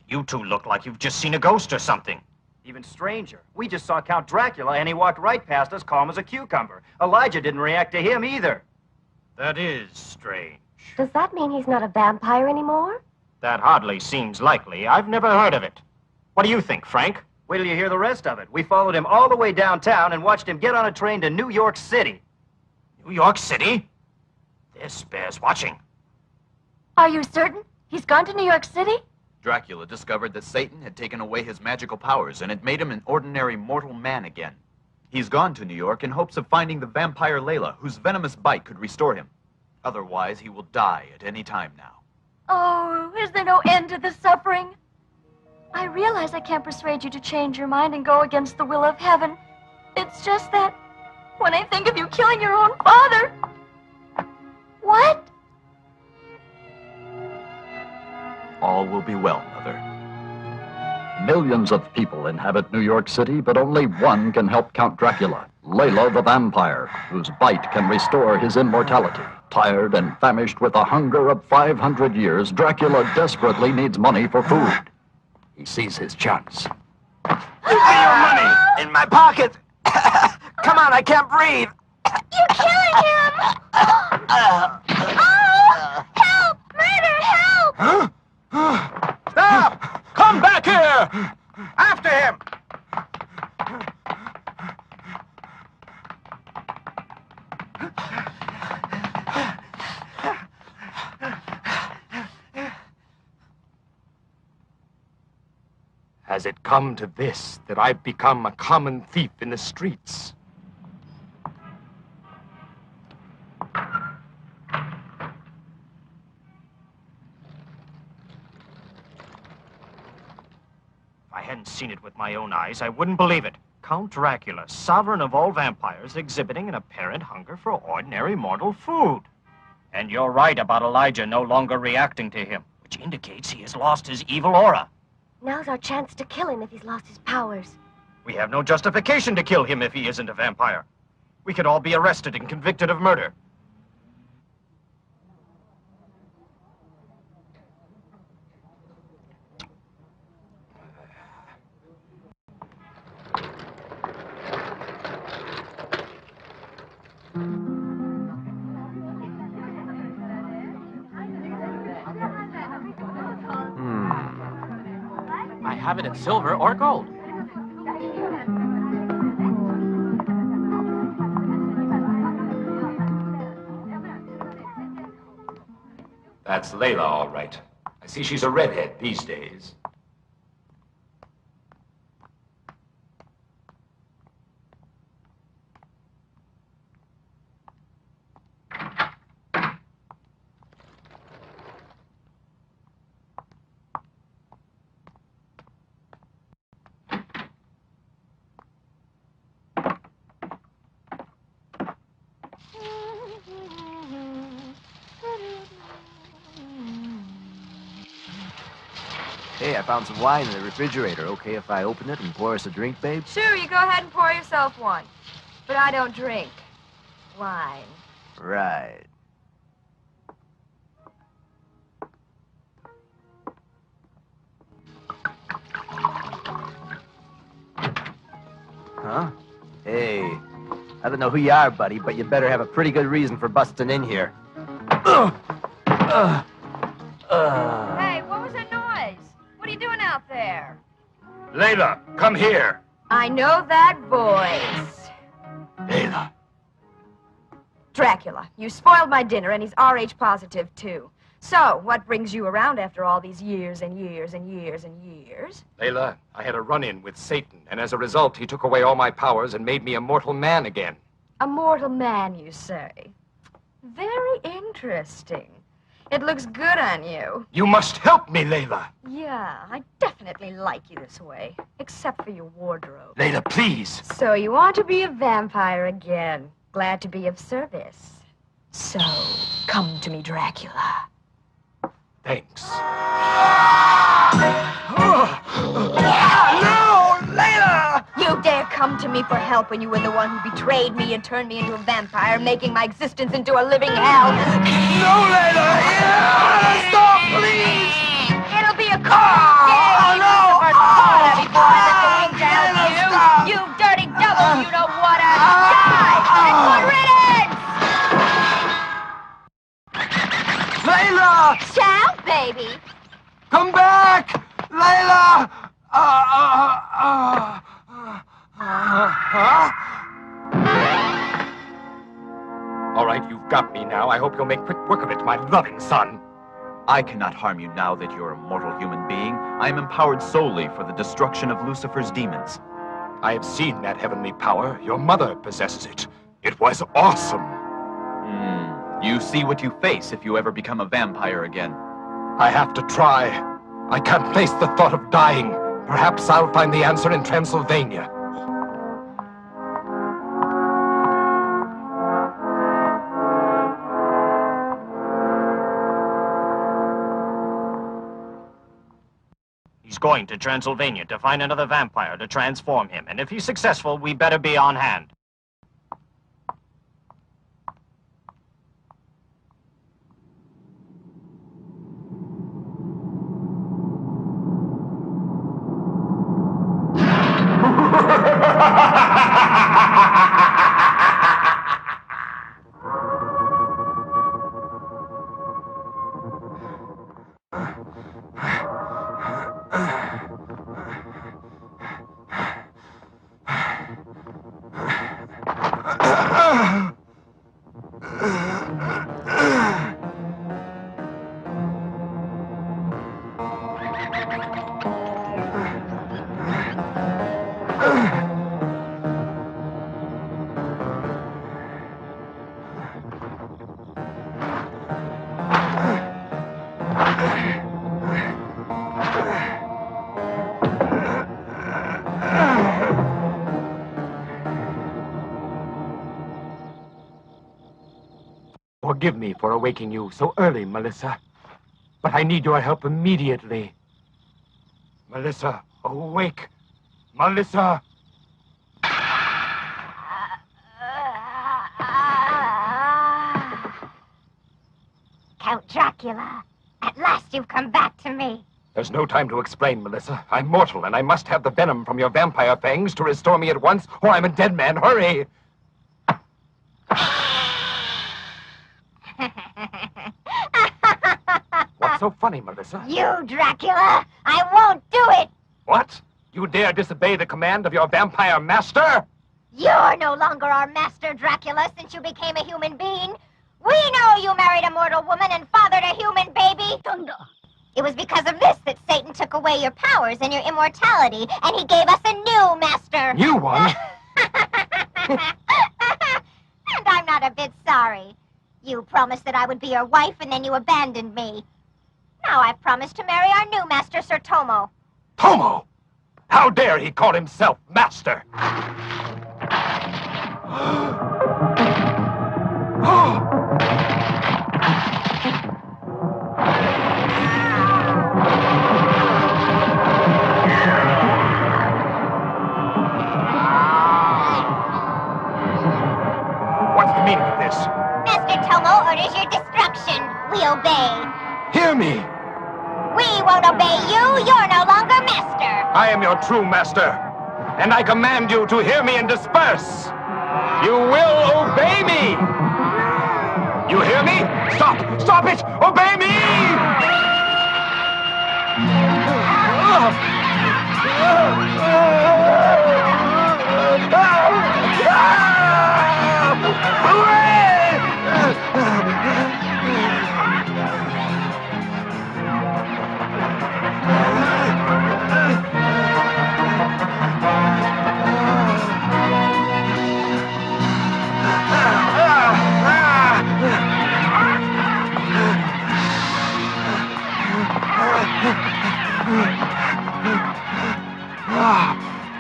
H: You two look like you've just seen a ghost or something.
G: Even stranger. We just saw Count Dracula, and he walked right past us calm as a cucumber. Elijah didn't react to him either.
H: That is strange.
J: Does that mean he's not a vampire anymore?
H: That hardly seems likely. I've never heard of it. What do you think, Frank?
G: Wait till you hear the rest of it. We followed him all the way downtown and watched him get on a train to New York City.
H: New York City? This bears watching.
F: Are you certain? He's gone to New York City?
N: Dracula discovered that Satan had taken away his magical powers and had made him an ordinary mortal man again. He's gone to New York in hopes of finding the vampire Layla, whose venomous bite could restore him. Otherwise, he will die at any time now.
F: Oh, is there no end to the suffering? I realize I can't persuade you to change your mind and go against the will of heaven. It's just that when I think of you killing your own father... What?
A: All will be well, Mother. Millions of people inhabit New York City, but only one can help Count Dracula, Layla the vampire, whose bite can restore his immortality. Tired and famished with a hunger of 500 years, Dracula desperately needs money for food. He sees his chance.
L: Give me your money! In my pocket! Come on, I can't breathe!
F: You're killing him! Oh! Help! Murder! Help!
L: Huh? Stop! Come back here! After him!
E: Has it come to this, that I've become a common thief in the streets?
G: If I hadn't seen it with my own eyes, I wouldn't believe it. Count Dracula, sovereign of all vampires, exhibiting an apparent hunger for ordinary mortal food. And you're right about Elijah no longer reacting to him, which indicates he has lost his evil aura.
J: Now's our chance to kill him if he's lost his powers.
G: We have no justification to kill him if he isn't a vampire. We could all be arrested and convicted of murder.
I: I have it in silver or gold.
E: That's Layla, all right. I see she's a redhead these days.
O: Hey, I found some wine in the refrigerator. Okay if I open it and pour us a drink, babe?
P: Sure, you go ahead and pour yourself one. But I don't drink wine.
O: Right. Huh? Hey, I don't know who you are, buddy, but you better have a pretty good reason for busting in here.
P: Hey, what was that noise? What are you doing out there?
E: Layla, come here.
P: I know that voice.
E: Layla.
P: Dracula, you spoiled my dinner, and he's RH positive, too. So, what brings you around after all these years and years and years and years?
E: Layla, I had a run-in with Satan, and as a result, he took away all my powers and made me a mortal man again.
P: A mortal man, you say? Very interesting. It looks good on you.
E: You must help me, Layla.
P: Yeah, I definitely like you this way, except for your wardrobe.
E: Layla, please.
P: So you want to be a vampire again. Glad to be of service. So, come to me, Dracula.
E: Thanks.
P: No, Layla! You dare come to me for help when you were the one who betrayed me and turned me into a vampire, making my existence into a living hell.
D: No, Layla! Yeah! Stop, please!
P: It'll be a cold day. No! Before I let the wings out you. You dirty devil, you know what? Die! And good riddance!
D: Layla!
P: Ciao, baby!
D: Come back! Layla!
E: All right, you've got me now. I hope you'll make quick work of it, my loving son.
N: I cannot harm you now that you're a mortal human being. I am empowered solely for the destruction of Lucifer's demons.
E: I have seen that heavenly power. Your mother possesses it. It was awesome.
N: You see what you face if you ever become a vampire again.
E: I have to try. I can't face the thought of dying. Perhaps I'll find the answer in Transylvania.
G: He's going to Transylvania to find another vampire to transform him, and if he's successful, we better be on hand.
E: Forgive me for awaking you so early, Melissa. But I need your help immediately. Melissa, awake! Melissa!
Q: Count Dracula, at last you've come back to me.
E: There's no time to explain, Melissa. I'm mortal, and I must have the venom from your vampire fangs to restore me at once, or I'm a dead man. Hurry! What's so funny, Melissa?
Q: You, Dracula! I won't do it!
E: What? You dare disobey the command of your vampire master?
Q: You're no longer our master, Dracula, since you became a human being. We know you married a mortal woman and fathered a human baby. Thunder. It was because of this that Satan took away your powers and your immortality, and he gave us a new master.
E: New one?
Q: And I'm not a bit sorry. You promised that I would be your wife, and then you abandoned me. Now I've promised to marry our new master, Sir Tomo.
E: Tomo! How dare he call himself master? What's the meaning of this?
Q: Master Tomo orders your destruction. We obey.
E: Hear me!
Q: We won't obey you. You're no longer master.
E: I am your true master, and I command you to hear me and disperse. You will obey me! You hear me? Stop! Stop it! Obey me!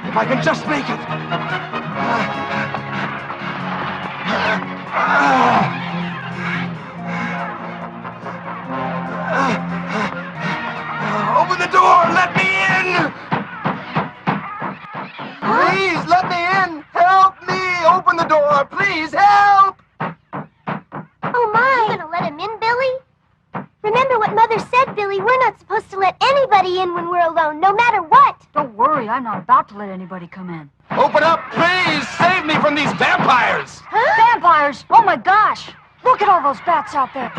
E: If I can just make it. Open the door! Let me in! Please, let me in! Help me! Open the door! Please, help!
J: Oh, my! You gonna let him in, Billy? Remember what Mother said, Billy. We're not supposed to let anybody in when we're alone, no matter what.
R: Don't worry, I'm not about to let anybody come in.
E: Open up, please! Save me from these vampires!
R: Huh? Vampires? Oh my gosh! Look at all those bats out there.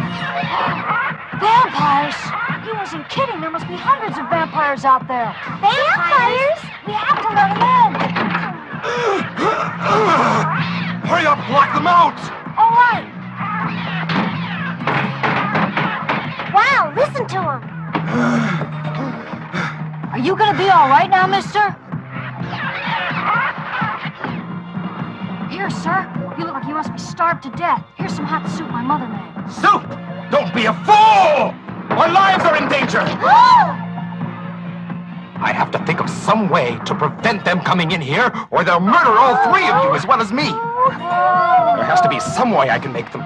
R: Vampires? He wasn't kidding. There must be hundreds of vampires out there.
J: Vampires?
R: We have to let them in.
E: Hurry up, block them out!
R: All right.
J: Wow, listen to him.
R: Are you gonna be all right now, mister? Here, sir. You look like you must be starved to death. Here's some hot soup my mother made.
E: Soup! Don't be a fool! Our lives are in danger! I have to think of some way to prevent them coming in here, or they'll murder all three of you as well as me. There has to be some way I can make them...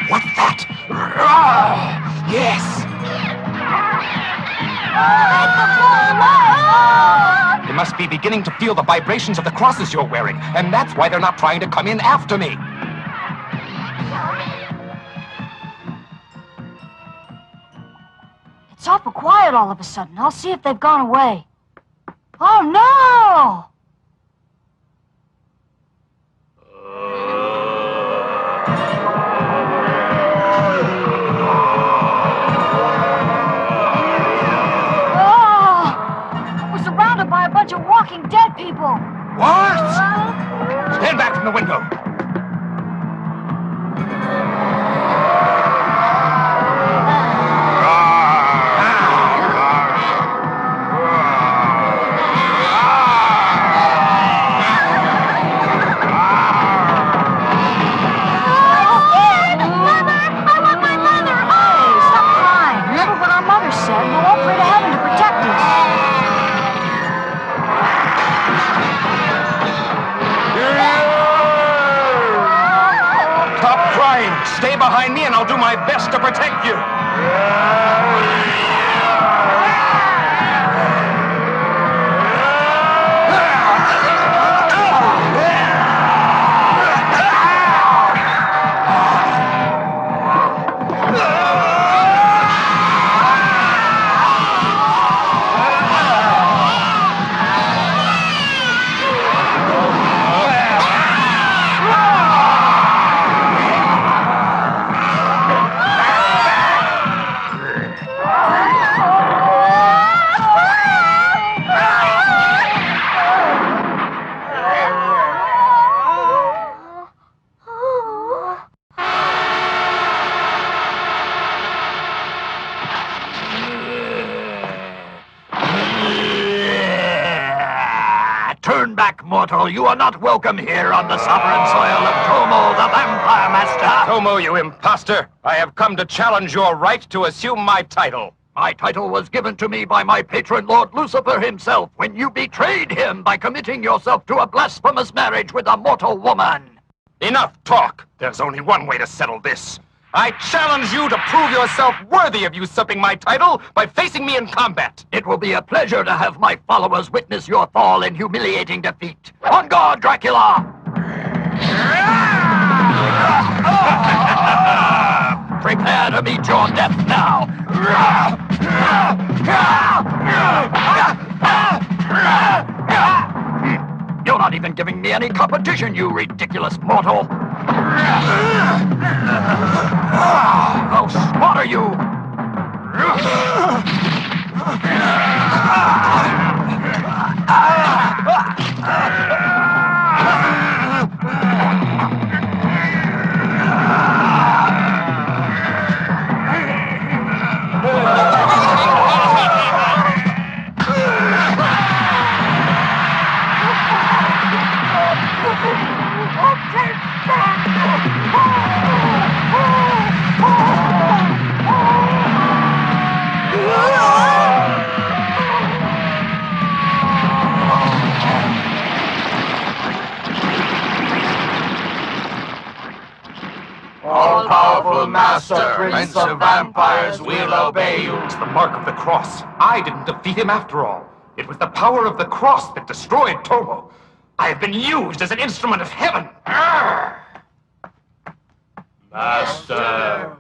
E: What's that? Ah, yes! They must be beginning to feel the vibrations of the crosses you're wearing, and that's why they're not trying to come in after me.
R: It's awful quiet all of a sudden. I'll see if they've gone away. Oh, no! By a bunch of walking dead people.
E: What? Stand back from the window. behind me and I'll do my best to protect you.
A: Turn back, mortal. You are not welcome here on the sovereign soil of Tomo, the Vampire Master.
E: Tomo, you imposter! I have come to challenge your right to assume my title.
A: My title was given to me by my patron, Lord Lucifer himself, when you betrayed him by committing yourself to a blasphemous marriage with a mortal woman.
E: Enough talk. There's only one way to settle this. I challenge you to prove yourself worthy of usurping my title by facing me in combat.
A: It will be a pleasure to have my followers witness your fall in humiliating defeat. On guard, Dracula! Prepare to meet your death now. You're not even giving me any competition, you ridiculous mortal. How smart are you?
E: All-powerful Master, Prince of Vampires, we'll obey you. It's the mark of the cross. I didn't defeat him after all. It was the power of the cross that destroyed Tomo. I have been used as an instrument of heaven. Arrgh! Master.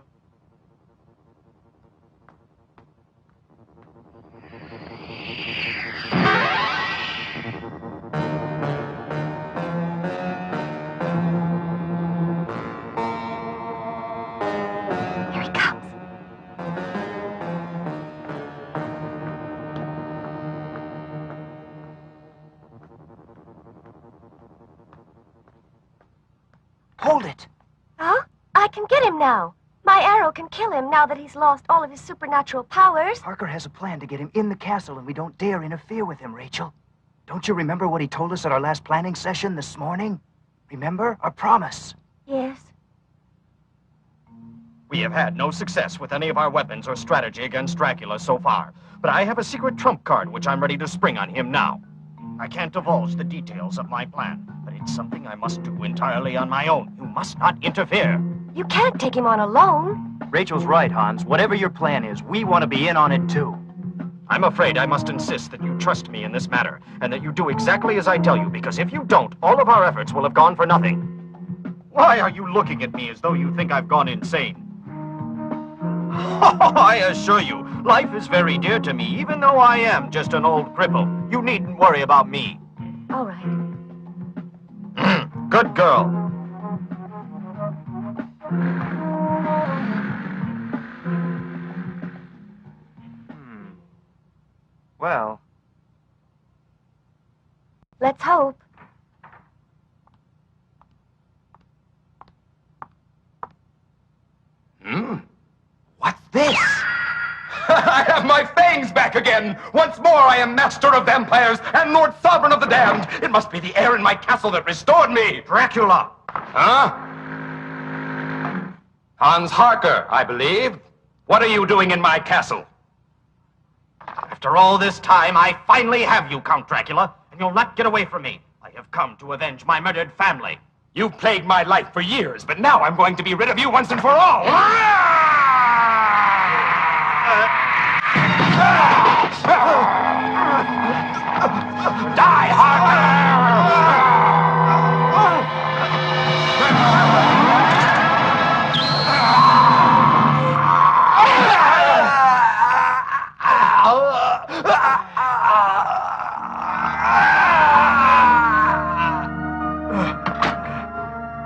J: Hold it. Huh? I can get him now. My arrow can kill him now that he's lost all of his supernatural powers.
O: Parker has a plan to get him in the castle, and we don't dare interfere with him, Rachel. Don't you remember what he told us at our last planning session this morning? Remember? Our promise.
J: Yes.
G: We have had no success with any of our weapons or strategy against Dracula so far, but I have a secret trump card which I'm ready to spring on him now. I can't divulge the details of my plan, but it's something I must do entirely on my own. You must not interfere.
J: You can't take him on alone.
G: Rachel's right, Hans. Whatever your plan is, we want to be in on it too. I'm afraid I must insist that you trust me in this matter, and that you do exactly as I tell you, because if you don't, all of our efforts will have gone for nothing. Why are you looking at me as though you think I've gone insane? I assure you, life is very dear to me, even though I am just an old cripple. You needn't worry about me.
J: All right.
G: Good girl.
O: Well,
J: Let's hope.
E: What's this? I have my fangs back again! Once more I am Master of Vampires and Lord Sovereign of the Damned! It must be the air in my castle that restored me! Dracula! Huh? Hans Harker, I believe. What are you doing in my castle?
G: After all this time, I finally have you, Count Dracula, and you'll not get away from me. I have come to avenge my murdered family.
E: You've plagued my life for years, but now I'm going to be rid of you once and for all! Die, Harker!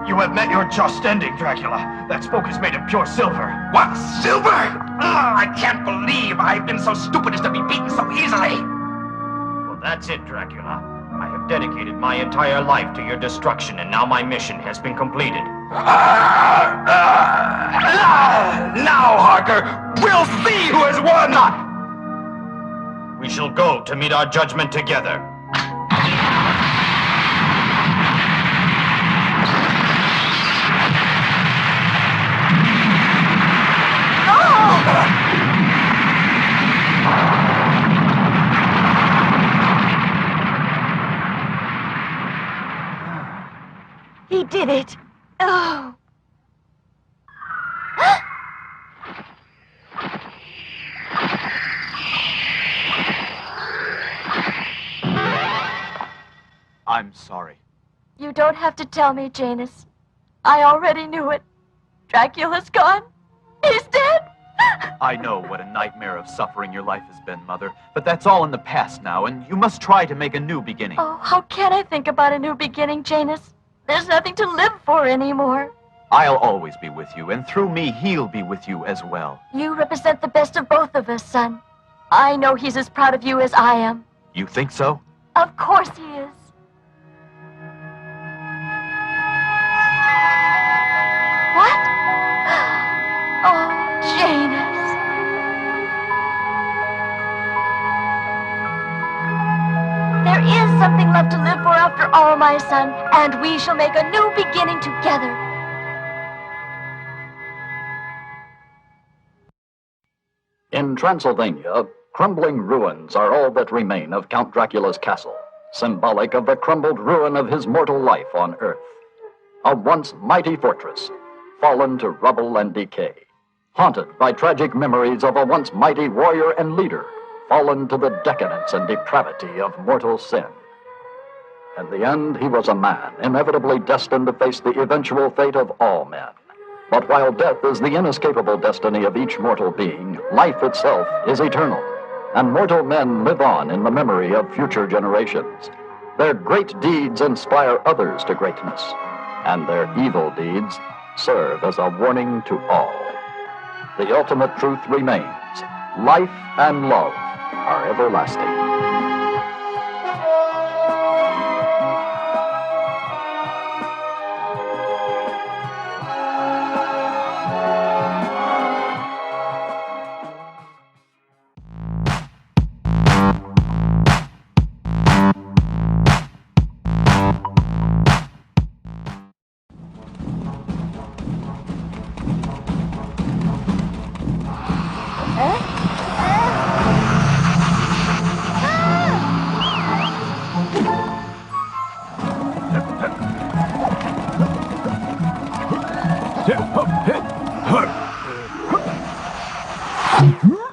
S: You have met your just ending, Dracula. That spoke is made of pure silver.
E: What? Silver? I can't believe I've been so stupid as to be beaten so easily.
G: Well, that's it, Dracula. I have dedicated my entire life to your destruction, and now my mission has been completed.
E: Now, Harker, we'll see who has won!
G: We shall go to meet our judgment together.
F: He did it. Oh.
N: I'm sorry.
F: You don't have to tell me, Janus. I already knew it. Dracula's gone. He's dead.
N: I know what a nightmare of suffering your life has been, Mother, but that's all in the past now, and you must try to make a new beginning.
F: Oh, how can I think about a new beginning, Janus? There's nothing to live for anymore.
N: I'll always be with you, and through me, he'll be with you as well.
F: You represent the best of both of us, son. I know he's as proud of you as I am.
N: You think so?
F: Of course he is. What? Oh, Janus. There is something left to live for after all, my son, and we shall make a new beginning together.
A: In Transylvania, crumbling ruins are all that remain of Count Dracula's castle, symbolic of the crumbled ruin of his mortal life on Earth. A once mighty fortress, fallen to rubble and decay, haunted by tragic memories of a once mighty warrior and leader, fallen to the decadence and depravity of mortal sin. In the end, he was a man, inevitably destined to face the eventual fate of all men. But while death is the inescapable destiny of each mortal being, life itself is eternal, and mortal men live on in the memory of future generations. Their great deeds inspire others to greatness, and their evil deeds serve as a warning to all. The ultimate truth remains: life and love are everlasting.
C: Huh?